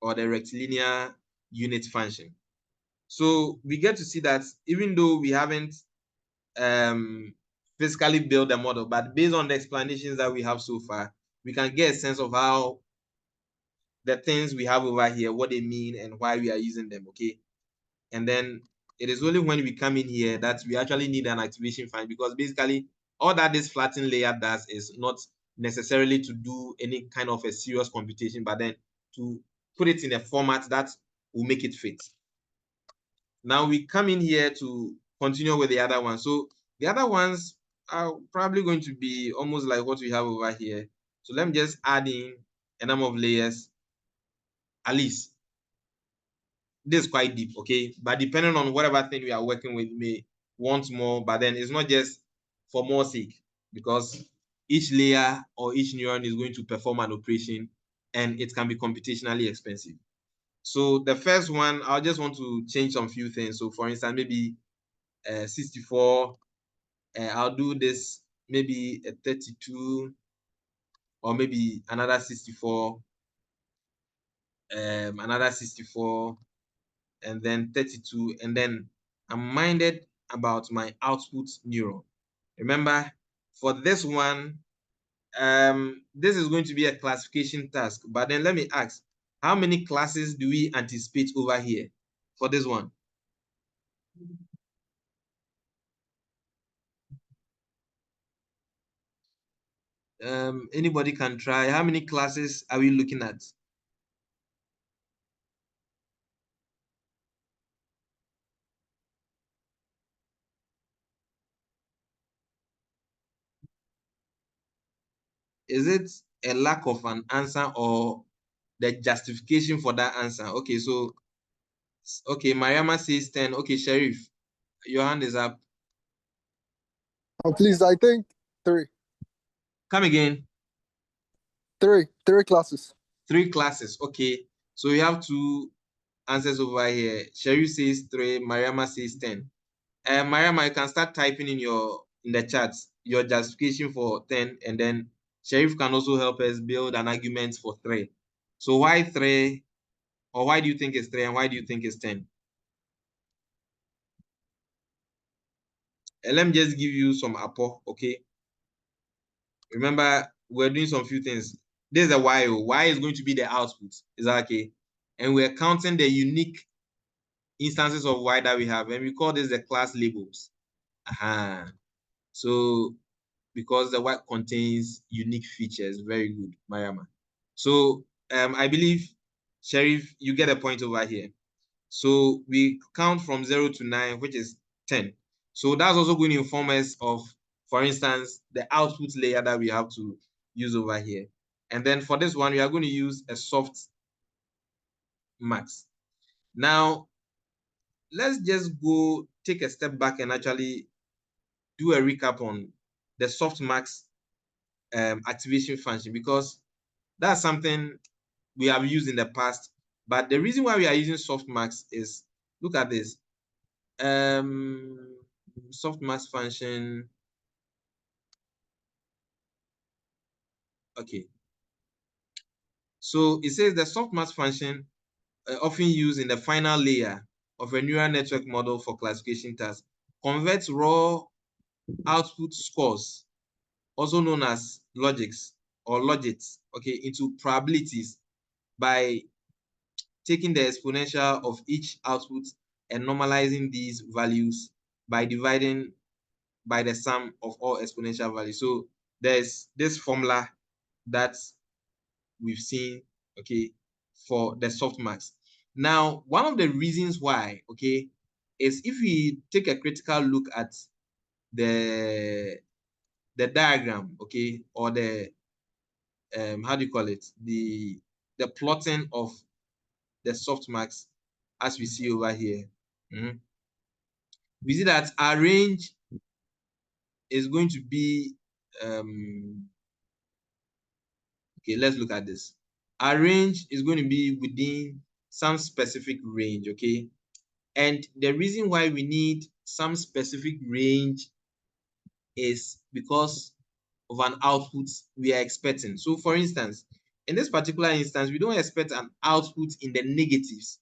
or the rectilinear unit function. So we get to see that even though we haven't physically build a model, but based on the explanations that we have so far, we can get a sense of how the things we have over here, what they mean and why we are using them, okay? And then it is only when we come in here that we actually need an activation function, because basically all that this flatten layer does is not necessarily to do any kind of a serious computation, but then to put it in a format that will make it fit. Now we come in here to continue with the other ones. So the other ones are probably going to be almost like what we have over here. So let me just add in a number of layers. At least this is quite deep, okay? But depending on whatever thing we are working with, may want more, but then it's not just for more sake, because each layer or each neuron is going to perform an operation, and it can be computationally expensive. So the first one, I just want to change some few things. So for instance, maybe 64, I'll do this maybe a 32, or maybe another 64, another 64, and then 32, and then I'm minded about my output neuron. Remember, for this one, this is going to be a classification task, but then let me ask, how many classes do we anticipate over here for this one? Anybody can try. How many classes are we looking at? Is it a lack of an answer or the justification for that answer? Okay, so Okay, Mariama says 10. Okay, Sheriff, your hand is up. Please, I think 3. Come again. 3 classes. 3 classes. Okay, so we have 2 answers over here. Sheriff says 3, Mariama says 10. Mariama, you can start typing in the chat your justification for 10, and then Sheriff can also help us build an argument for 3. So why 3, or why do you think it's 3, and why do you think it's 10? And let me just give you some apo, okay? Remember, we're doing some few things. This is a y. Y is going to be the output. Is that okay? And we're counting the unique instances of y that we have, and we call this the class labels. So because the y contains unique features, very good, Mariama. So I believe, Sheriff, you get a point over here. So we count from 0 to 9, which is 10. So that's also going to inform us of, for instance, the output layer that we have to use over here. And then for this one, we are going to use a soft max. Now, let's just go take a step back and actually do a recap on the softmax activation function, because that's something we have used in the past. But the reason why we are using softmax is, look at this. Softmax function. Okay. So it says the softmax function often used in the final layer of a neural network model for classification tasks converts raw output scores, also known as logics or logits, okay, into probabilities by taking the exponential of each output and normalizing these values by dividing by the sum of all exponential values. So there's this formula that we've seen, okay, for the softmax. Now, one of the reasons why, okay, is if we take a critical look at the diagram, okay, or the how do you call it, the plotting of the softmax as we see over here. We see that our range is going to be okay, let's look at this. Our range is going to be within some specific range, okay? And the reason why we need some specific range is because of an output we are expecting. So for instance, in this particular instance, we don't expect an output in the negatives.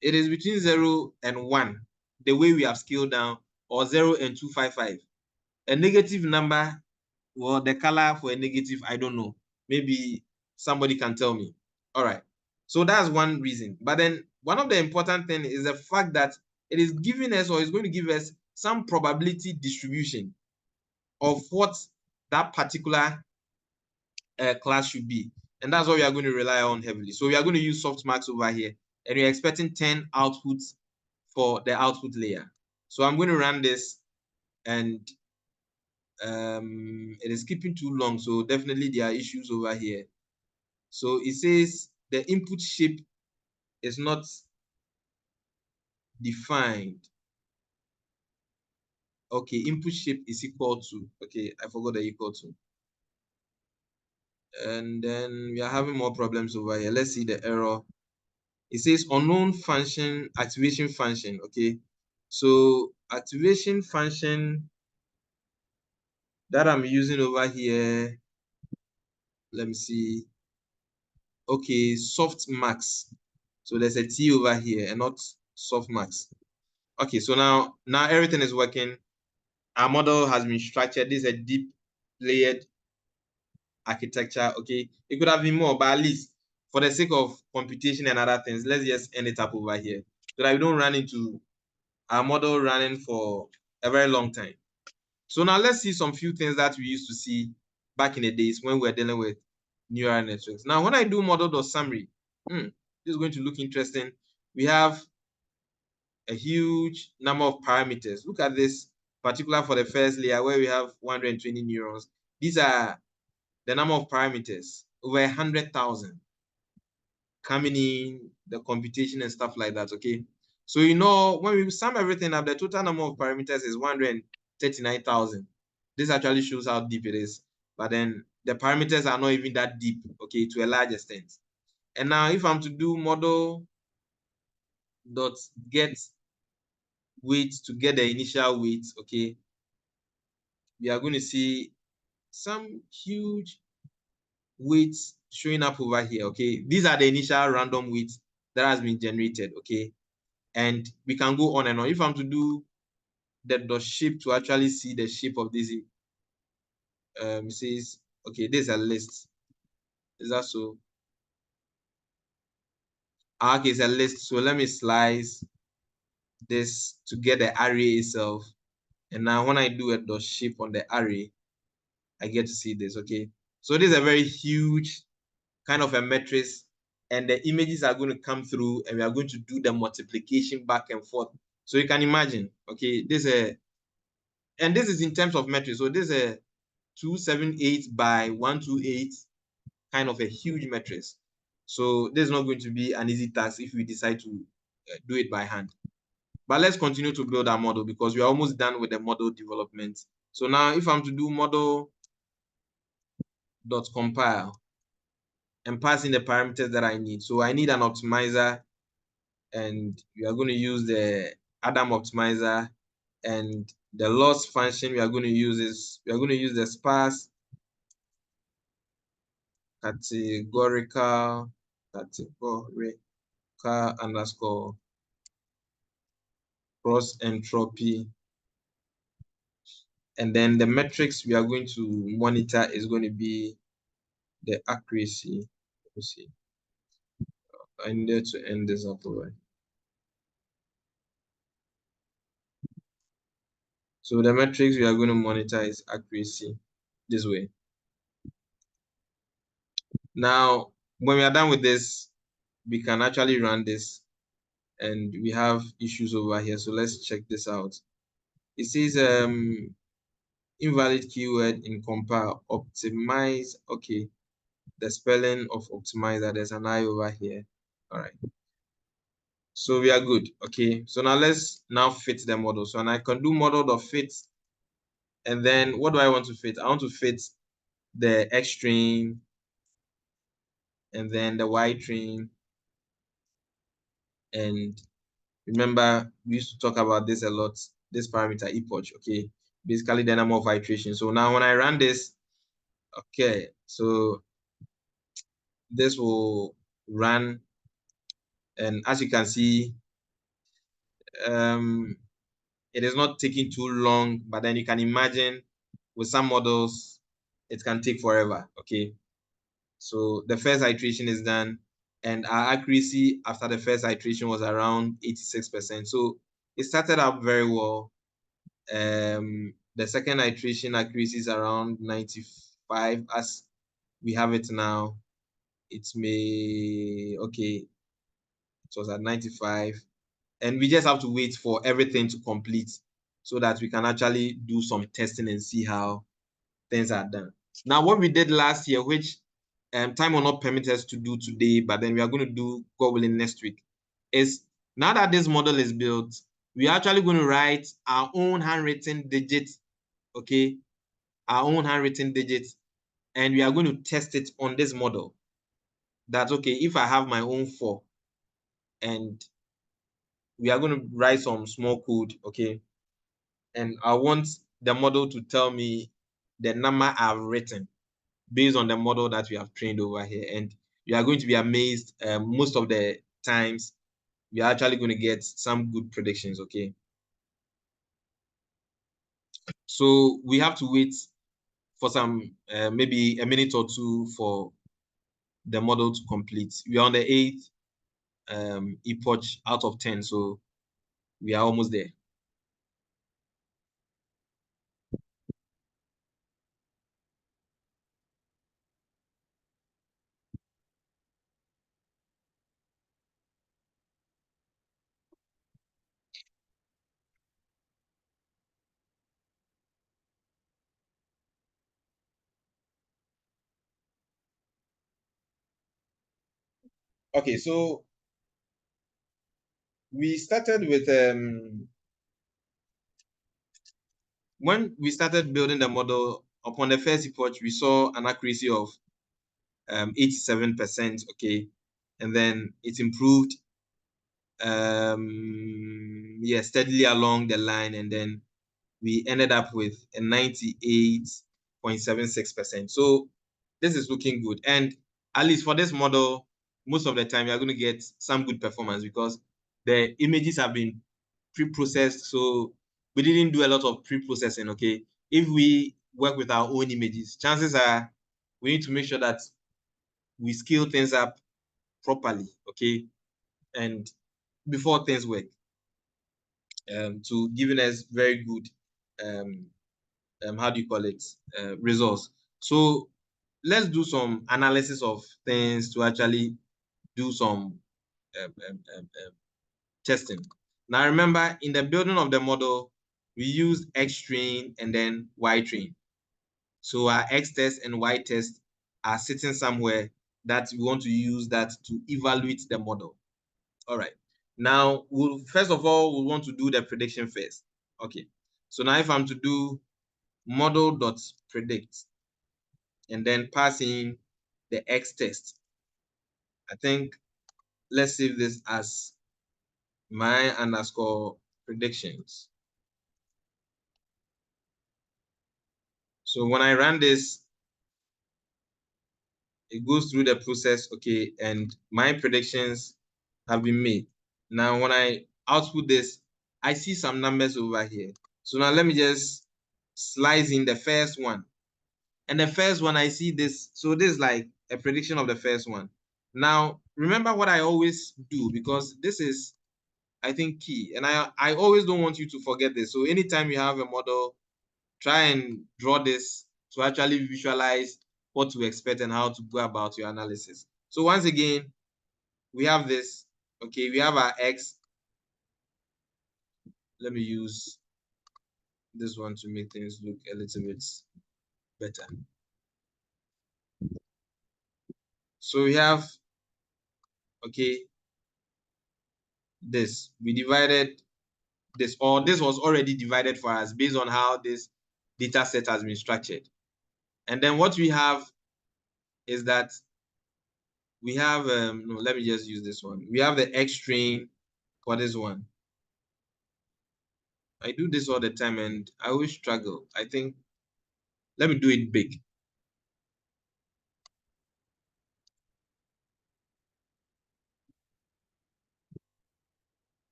It is between 0 and 1, the way we have scaled down, or 0 and 255. A negative number, well, the color for a negative, I don't know. Maybe somebody can tell me. All right. So that's one reason. But then one of the important things is the fact that it is giving us, or is going to give us, some probability distribution of what that particular class should be. And that's what we are going to rely on heavily. So we are going to use softmax over here. And we're expecting 10 outputs for the output layer. So I'm going to run this, and it is keeping too long, so definitely there are issues over here. So it says the input shape is not defined. Okay, input shape is equal to, okay, I forgot the equal to. And then we are having more problems over here. Let's see the error. It says unknown function, activation function, okay? So activation function that I'm using over here, let me see. Okay, softmax. So there's a T over here and not softmax. Okay, so now everything is working. Our model has been structured. This is a deep layered architecture. Okay, it could have been more, but at least for the sake of computation and other things, let's just end it up over here so that we don't run into our model running for a very long time. So now let's see some few things that we used to see back in the days when we were dealing with neural networks. Now, when I do model.summary, this is going to look interesting. We have a huge number of parameters. Look at this, particular for the first layer where we have 120 neurons. These are the number of parameters, over 100,000. coming in, the computation and stuff like that, okay? So, you know, when we sum everything up, the total number of parameters is 139,000. This actually shows how deep it is. But then the parameters are not even that deep, okay, to a large extent. And now if I'm to do model dot get weight to get the initial weight, okay, we are going to see some huge weights showing up over here, okay? These are the initial random weights that has been generated, okay? And we can go on and on. If I'm to do the shape to actually see the shape of this, it says, okay, this is a list. Is that so? Okay, it's a list. So let me slice this to get the array itself. And now when I do a dot shape on the array, I get to see this, okay? So this is a very huge kind of a matrix, and the images are going to come through and we are going to do the multiplication back and forth. So you can imagine, okay, this is in terms of matrix. So this is a 278 by 128, kind of a huge matrix. So this is not going to be an easy task if we decide to do it by hand. But let's continue to build our model because we are almost done with the model development. So now if I'm to do model.compile and pass in the parameters that I need. So I need an optimizer, and we are going to use the Adam optimizer, and the loss function we are going to use is the sparse categorical underscore cross entropy. And then the metrics we are going to monitor is going to be the accuracy. Let me see. I need to end this up over. So the metrics we are going to monitor is accuracy this way. Now, when we are done with this, we can actually run this, and we have issues over here. So let's check this out. It says invalid keyword in compile optimize. Okay, the spelling of optimizer, there's an I over here. All right. So we are good. Okay. So now let's fit the model. So and I can do model.fit. And then what do I want to fit? I want to fit the X train and then the Y train. And remember, we used to talk about this a lot, this parameter epoch, okay? Basically the number of iterations. So now when I run this, okay, so this will run, and as you can see, it is not taking too long, but then you can imagine with some models, it can take forever, okay? So the first iteration is done, and our accuracy after the first iteration was around 86%. So it started out very well. The second iteration accuracy is around 95 as we have it now. It may, okay, it was at 95, and we just have to wait for everything to complete so that we can actually do some testing and see how things are done. Now, what we did last year, which time will not permit us to do today, but then we are going to do, God willing, next week, is now that this model is built, we are actually going to write our own handwritten digits, okay, our own handwritten digits, and we are going to test it on this model. That's okay, if I have my own 4, and we are going to write some small code, okay, and I want the model to tell me the number I've written based on the model that we have trained over here. And you are going to be amazed. Most of the times, we are actually going to get some good predictions, okay? So we have to wait for some, maybe a minute or two for the model to complete. We are on the 8th epoch out of 10, so we are almost there. Okay, so we started with when we started building the model. Upon the first approach, we saw an accuracy of 87%. Okay, and then it improved steadily along the line, and then we ended up with a 98.76%. So this is looking good, and at least for this model, most of the time you are going to get some good performance because the images have been pre-processed. So we didn't do a lot of pre-processing. Okay, if we work with our own images, chances are we need to make sure that we scale things up properly. Okay, and before things work, to giving us very good how do you call it, results. So let's do some analysis of things to actually do some testing. Now remember, in the building of the model, we used X train and then Y train. So our X test and Y test are sitting somewhere that we want to use that to evaluate the model. All right. Now, first of all, we want to do the prediction first. Okay. So now if I'm to do model.predict and then pass in the X test, I think let's save this as my underscore predictions. So when I run this, it goes through the process, okay, and my predictions have been made. Now, when I output this, I see some numbers over here. So now let me just slice in the first one. And the first one, I see this. So this is like a prediction of the first one. Now, remember what I always do, because this is, I think, key. And I always don't want you to forget this. So anytime you have a model, try and draw this to actually visualize what to expect and how to go about your analysis. So once again, we have this. Okay, we have our X. Let me use this one to make things look a little bit better. So we have, okay, this. We divided this, or this was already divided for us based on how this data set has been structured. And then what we have is that we have, no, let me just use this one. We have the X train for this one. I do this all the time and I always struggle. I think, let me do it big.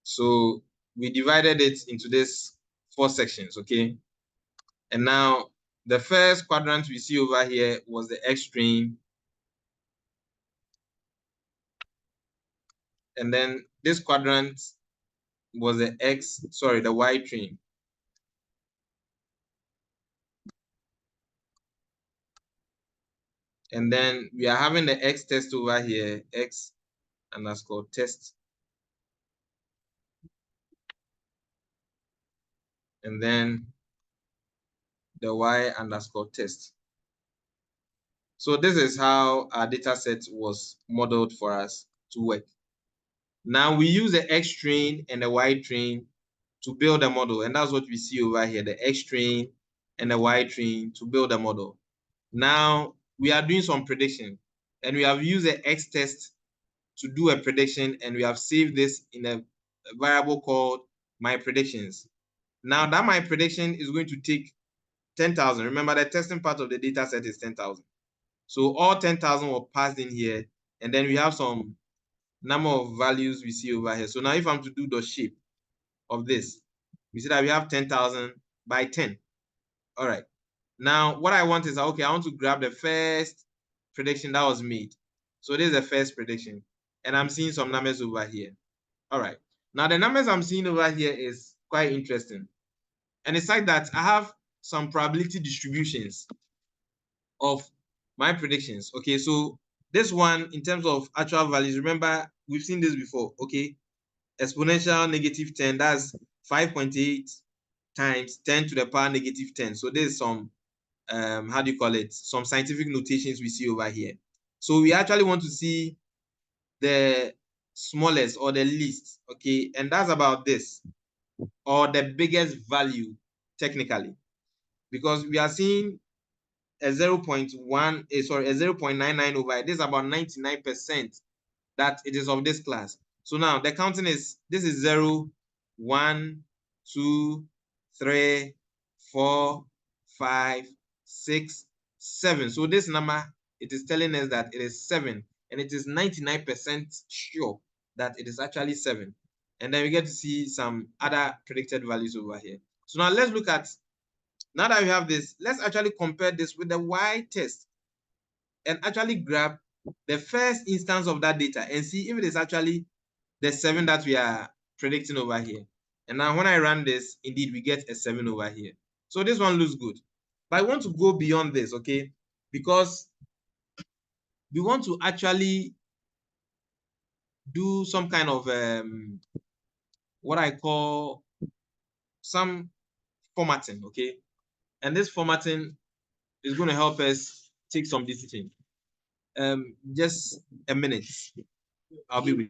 So we divided it into this 4 sections, okay? And now the first quadrant we see over here was the X train. And then this quadrant was the Y train. And then we are having the X test over here, X underscore test. And then the Y underscore test. So this is how our data set was modeled for us to work. Now we use the X train and the Y train to build a model. And that's what we see over here, the X train and the Y train to build a model. Now we are doing some prediction and we have used the X test to do a prediction, and we have saved this in a variable called my predictions. Now that my prediction is going to take 10,000. Remember, the testing part of the data set is 10,000. So all 10,000 were passed in here, and then we have some number of values we see over here. So now if I'm to do the shape of this, we see that we have 10,000 by 10. All right. Now what I want is, okay, I want to grab the first prediction that was made. So this is the first prediction, and I'm seeing some numbers over here. All right. Now the numbers I'm seeing over here is quite interesting. And it's like that I have some probability distributions of my predictions. Okay, so this one, in terms of actual values, remember, we've seen this before. Okay, exponential -10, that's 5.8 times 10 to the power negative 10. So there's some, how do you call it? Some scientific notations we see over here. So we actually want to see the smallest or the least, okay? And that's about this, or the biggest value technically, because we are seeing a 0.1, sorry, a 0.99 over it. This is about 99% that it is of this class. So now the counting is, this is 0, 1, 2, 3, 4, 5, 6, 7. So this number, it is telling us that it is 7, and it is 99% sure that it is actually 7. And then we get to see some other predicted values over here. So now let's look at, now that we have this, let's actually compare this with the Y test and actually grab the first instance of that data and see if it is actually the 7 that we are predicting over here. And now when I run this, indeed, we get a 7 over here. So this one looks good. But I want to go beyond this, okay? Because we want to actually do some kind of what I call some formatting, okay? And this formatting is going to help us take some decision. Just a minute. I'll be with you.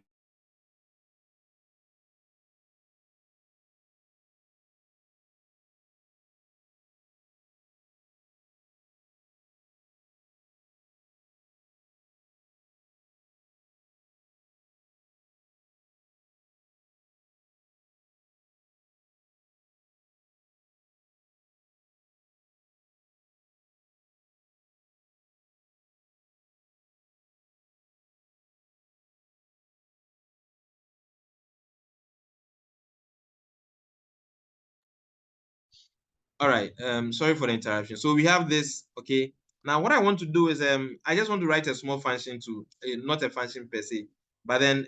All right. Sorry for the interruption. So we have this, okay. Now what I want to do is I just want to write a small function to not a function per se, but then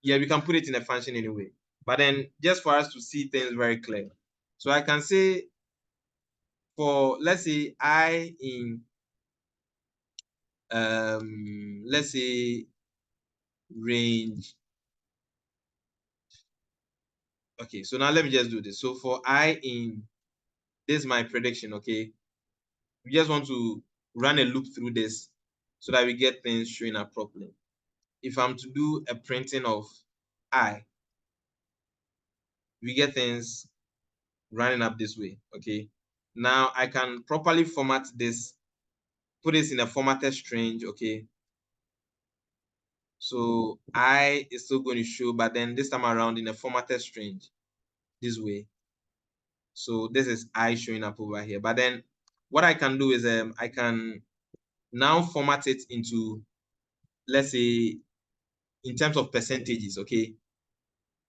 yeah, we can put it in a function anyway. But then just for us to see things very clear. So I can say for, let's say, I in let's say range. Okay, so now let me just do this. So for I in, this is my prediction, okay. We just want to run a loop through this so that we get things showing up properly. If I'm to do a printing of I, we get things running up this way, okay? Now I can properly format this, put this in a formatted string, okay? So I is still going to show, but then this time around in a formatted string this way. So this is I showing up over here. But then what I can do is I can now format it into, let's say, in terms of percentages, okay?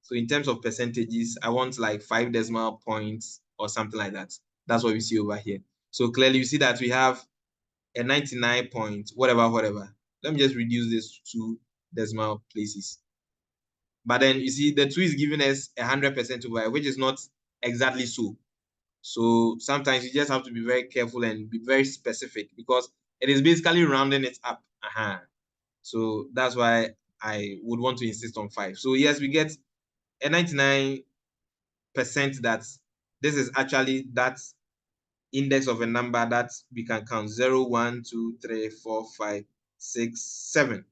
So in terms of percentages, I want like 5 decimal points or something like that. That's what we see over here. So clearly you see that we have a 99 point, whatever. Let me just reduce this to decimal places. But then you see the 2 is giving us 100% over here, which is not exactly so. So sometimes you just have to be very careful and be very specific because it is basically rounding it up. So that's why I would want to insist on 5. So yes, we get a 99% that this is actually that index of a number that we can count 0, 1, 2, 3, 4, 5, 6, 7.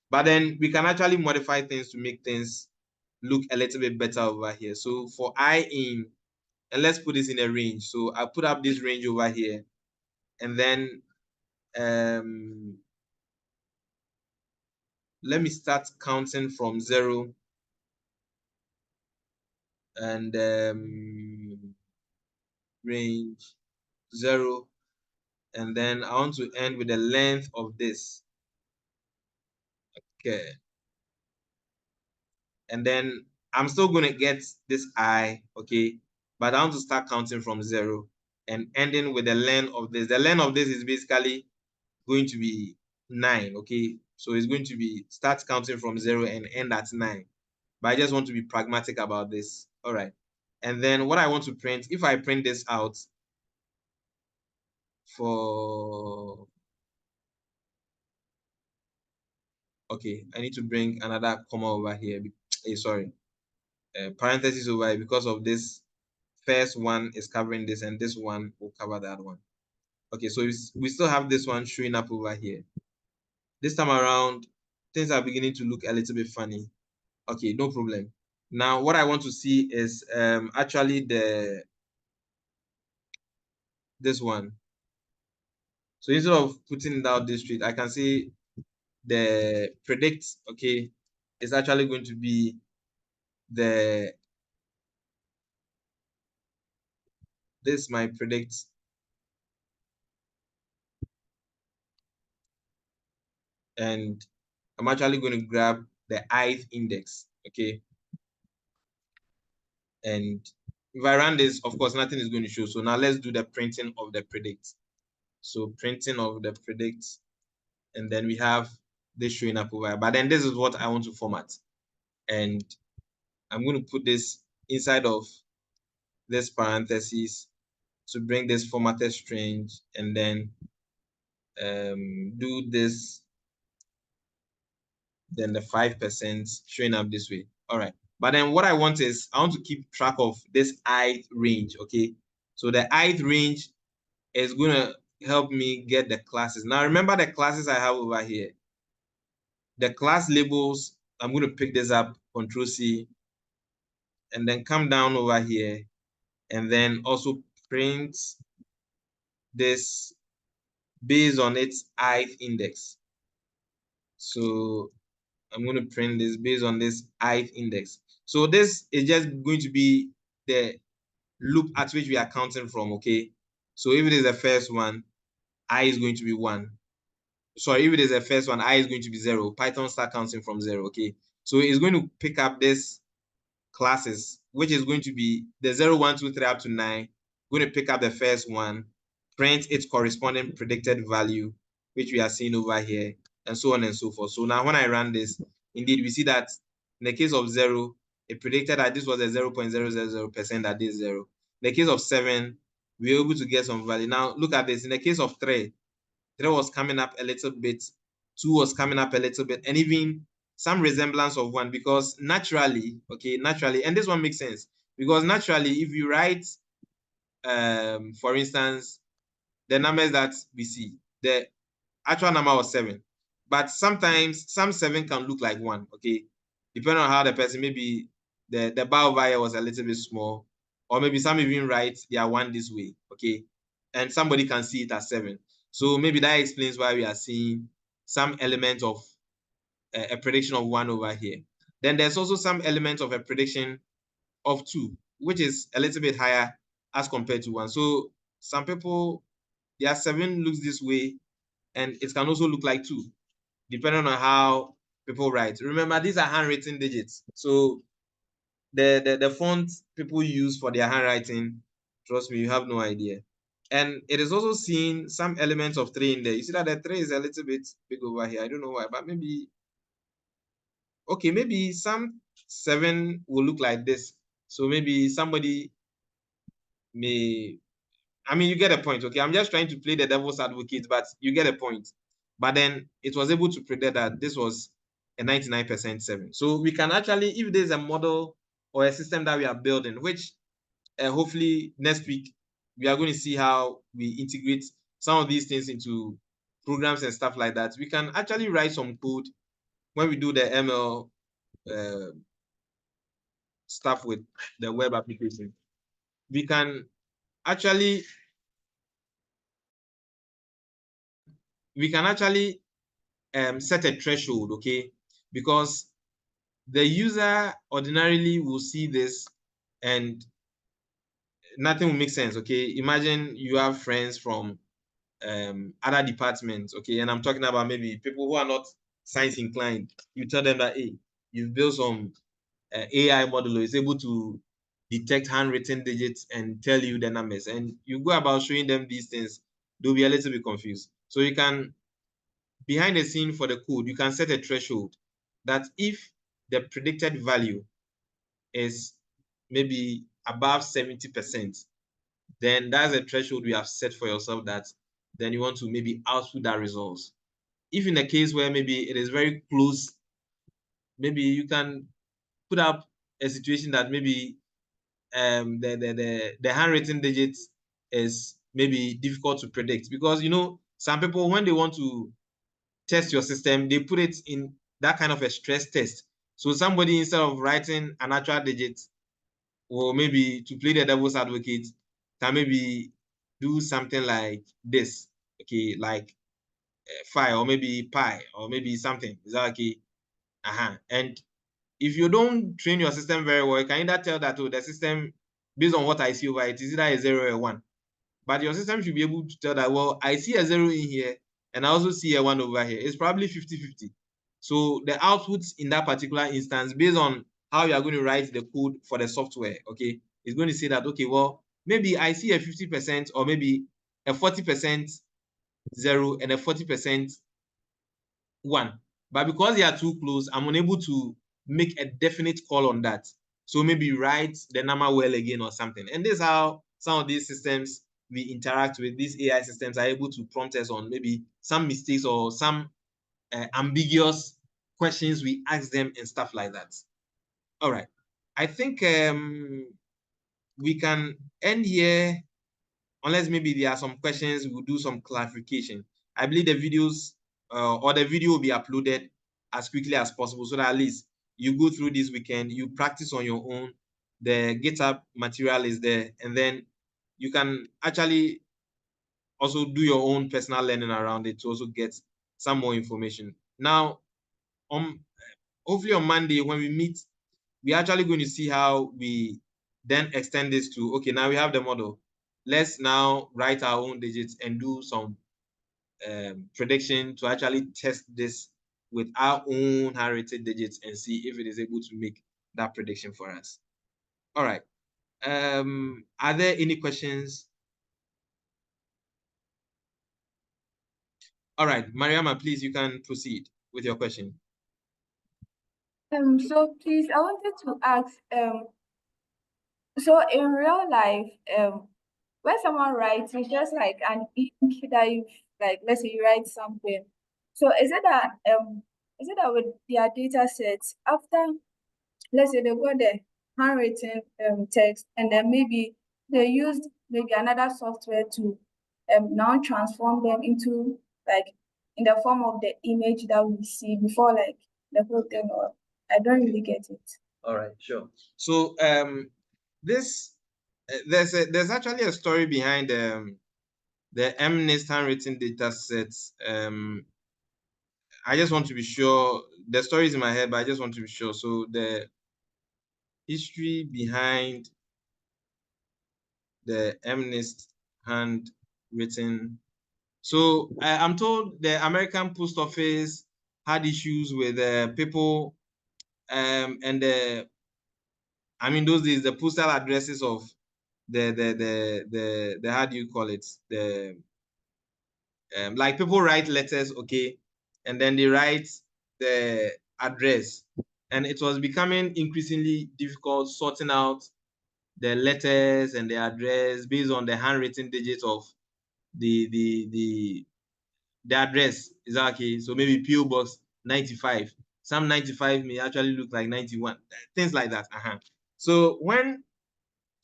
But then we can actually modify things to make things look a little bit better over here. So for I in, and let's put this in a range. So I'll put up this range over here, and then let me start counting from 0 and range 0, and then I want to end with the length of this. Okay. And then I'm still going to get this I, okay? But I want to start counting from 0 and ending with the length of this. The length of this is basically going to be 9, okay? So it's going to be start counting from 0 and end at 9. But I just want to be pragmatic about this. All right. And then what I want to print, if I print this out for, okay, I need to bring another comma over here. Sorry, parenthesis over here because of this first one is covering this, and this one will cover that one. Okay, so we still have this one showing up over here. This time around, things are beginning to look a little bit funny. Okay, no problem. Now, what I want to see is actually this one. So instead of putting down this street, I can see the predict, okay, is actually going to be this my predict. And I'm actually going to grab the ith index, okay? And if I run this, of course, nothing is going to show. So now let's do the printing of the predict. So printing of the predict, and then we have this showing up over here. But then this is what I want to format. And I'm going to put this inside of this parentheses to bring this formatted string, and then do this, then the 5% showing up this way. All right. But then what I want is I want to keep track of this ith range, okay? So the ith range is going to help me get the classes. Now remember the classes I have over here. The class labels, I'm going to pick this up, Control C, and then come down over here, and then also print this based on its ith index. So I'm going to print this based on this ith index. So this is just going to be the loop at which we are counting from, okay? So if it is the first one, I is going to be 1. Sorry, if it is the first one, I is going to be 0. Python start counting from 0, okay? So it's going to pick up this classes, which is going to be the 0, 1, 2, 3 up to 9. Going to pick up the first one, print its corresponding predicted value, which we are seeing over here, and so on and so forth. So now when I run this, indeed, we see that in the case of 0, it predicted that this was a 0.000% at this 0. In the case of 7, we were able to get some value. Now look at this. In the case of 3 was coming up a little bit, 2 was coming up a little bit, and even some resemblance of 1, because naturally, and this one makes sense, because naturally, if you write, for instance, the numbers that we see, the actual number was 7, but sometimes some 7 can look like 1, okay, depending on how the person, maybe the bar over here was a little bit small, or maybe some even write they are 1 this way, okay, and somebody can see it as 7. So maybe that explains why we are seeing some element of a prediction of 1 over here. Then there's also some element of a prediction of 2, which is a little bit higher as compared to 1. So some people, their 7 looks this way, and it can also look like 2, depending on how people write. Remember, these are handwritten digits. So the font people use for their handwriting, trust me, you have no idea. And it is also seeing some elements of 3 in there. You see that the 3 is a little bit big over here. I don't know why, but maybe, okay, maybe some 7 will look like this. So maybe somebody may, I mean, you get a point, okay? I'm just trying to play the devil's advocate, but you get a point. But then it was able to predict that this was a 99% 7. So we can actually, if there's a model or a system that we are building, which hopefully next week, we are going to see how we integrate some of these things into programs and stuff like that. We can actually write some code when we do the ML stuff with the web application. We can actually set a threshold, okay? Because the user ordinarily will see this and nothing will make sense, okay? Imagine you have friends from other departments, okay? And I'm talking about maybe people who are not science inclined. You tell them that, hey, you've built some AI model, is able to detect handwritten digits and tell you the numbers. And you go about showing them these things, they'll be a little bit confused. So you can, behind the scene for the code, you can set a threshold that if the predicted value is maybe above 70%, then that's a threshold you have set for yourself that then you want to maybe output that results. If in a case where maybe it is very close, maybe you can put up a situation that maybe the handwritten digits is maybe difficult to predict, because you know some people, when they want to test your system, they put it in that kind of a stress test. So somebody, instead of writing an actual digit, or maybe to play the devil's advocate, can maybe do something like this, okay, like 5 or maybe pi or maybe something. Is that okay? And if you don't train your system very well, you can either tell that, oh, the system, based on what I see over it, is either a 0 or a 1. But your system should be able to tell that, well, I see a 0 in here and I also see a 1 over here. It's probably 50-50. So the outputs in that particular instance, based on how you are going to write the code for the software, okay, is going to say that, okay, well, maybe I see a 50% or maybe a 40% 0 and a 40% 1. But because they are too close, I'm unable to make a definite call on that. So maybe write the number well again or something. And this is how some of these systems we interact with, these AI systems are able to prompt us on maybe some mistakes or some ambiguous questions we ask them and stuff like that. All right. I think we can end here, unless maybe there are some questions, we'll do some clarification. I believe the videos or the video will be uploaded as quickly as possible, so that at least you go through this weekend, you practice on your own. The GitHub material is there, and then you can actually also do your own personal learning around it to also get some more information. Now, hopefully on Monday when we meet, we're actually going to see how we then extend this to, okay, now we have the model. Let's now write our own digits and do some prediction to actually test this with our own handwritten digits and see if it is able to make that prediction for us. All right. Are there any questions? All right, Mariama, please, you can proceed with your question. So please, I wanted to ask, so in real life, when someone writes, it's just like an ink that you, like, let's say you write something. So is it that with their data sets, after, let's say they got the handwritten text, and then maybe they used maybe another software to now transform them into, like, in the form of the image that we see before, like the whole thing, or I don't really get it. All right, sure. So this there's actually a story behind the MNIST handwritten data sets. I just want to be sure. The story is in my head, but I just want to be sure. So the history behind the MNIST handwritten. So I'm told the American Post Office had issues with people and the, I mean, those days the postal addresses of the how do you call it, the like people write letters, okay, and then they write the address, and it was becoming increasingly difficult sorting out the letters and the address based on the handwritten digits of the address. Is that okay? So maybe PO Box 95. Some 95 may actually look like 91. Things like that. So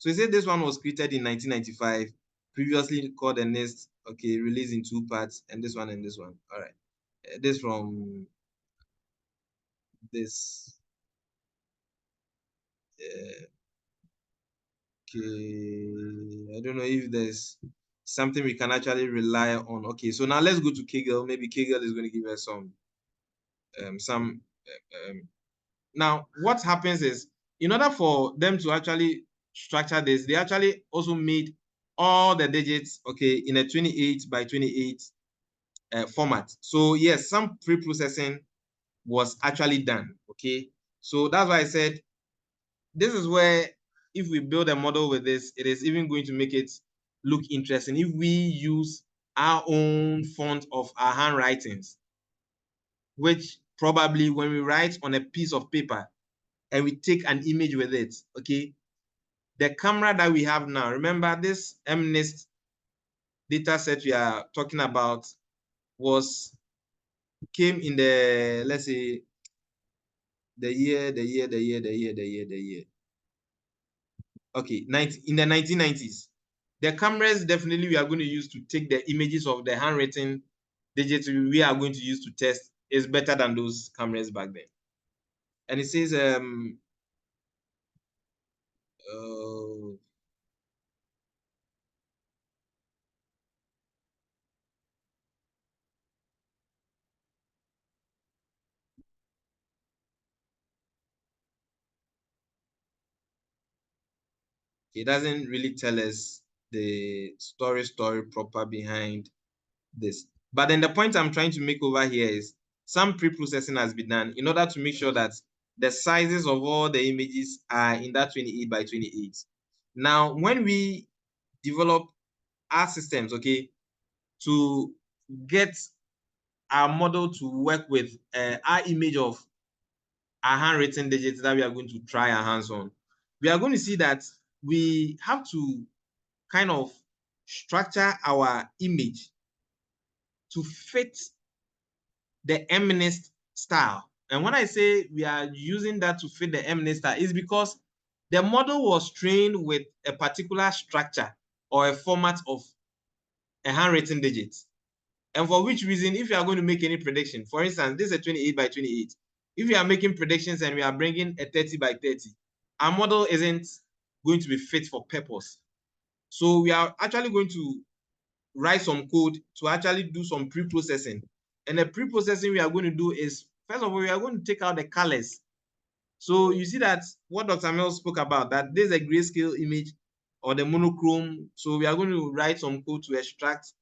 he said this one was created in 1995, previously called the NIST, okay, released in 2 parts, and this one and this one. All right. This from this. Okay, I don't know if there's something we can actually rely on. Okay, so now let's go to Kaggle. Maybe Kaggle is going to give us some. Now, what happens is, in order for them to actually structure this, they actually also made all the digits, okay, in a 28 by 28 format. So yes, some pre-processing was actually done, okay? So that's why I said, this is where if we build a model with this, it is even going to make it look interesting. If we use our own font of our handwritings, which probably when we write on a piece of paper and we take an image with it, okay, the camera that we have now, remember this MNIST data set we are talking about came in the, let's say, the year. okay, in the 1990s, the cameras definitely we are going to use to take the images of the handwritten digits we are going to use to test is better than those cameras back then. And it says it doesn't really tell us the story proper behind this. But then the point I'm trying to make over here is some pre-processing has been done in order to make sure that the sizes of all the images are in that 28 by 28. Now, when we develop our systems, okay, to get our model to work with our image of our handwritten digits that we are going to try our hands on, we are going to see that we have to kind of structure our image to fit the MNIST style. And when I say we are using that to fit the MNIST style, is because the model was trained with a particular structure or a format of a handwritten digit. And for which reason, if you are going to make any prediction, for instance, this is a 28 by 28. If you are making predictions and we are bringing a 30 by 30, our model isn't going to be fit for purpose. So we are actually going to write some code to actually do some pre-processing. And the pre-processing we are going to do is, first of all, we are going to take out the colors. So you see that what Dr. Mel spoke about, that there's a grayscale image or the monochrome. So we are going to write some code to extract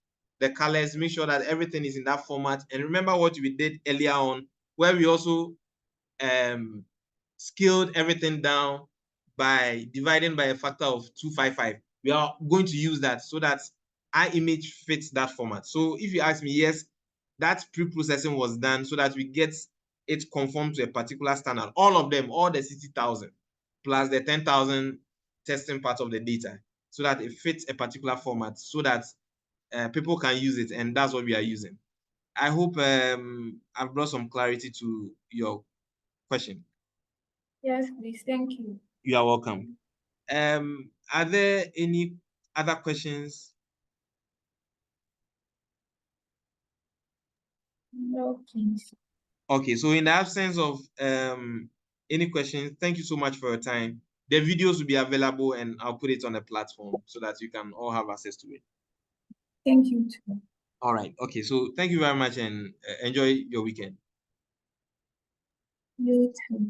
the colors, make sure that everything is in that format. And remember what we did earlier on, where we also scaled everything down by dividing by a factor of 255. We are going to use that so that our image fits that format. So if you ask me, yes, that pre-processing was done so that we get it conform to a particular standard. All of them, all the 60,000 plus the 10,000 testing part of the data, so that it fits a particular format, so that people can use it, and that's what we are using. I hope I've brought some clarity to your question. Yes, please. Thank you. You are welcome. Are there any other questions? No, please. Okay, so in the absence of any questions, thank you so much for your time. The videos will be available and I'll put it on the platform so that you can all have access to it. Thank you too. All right. Okay, so thank you very much and enjoy your weekend. You too.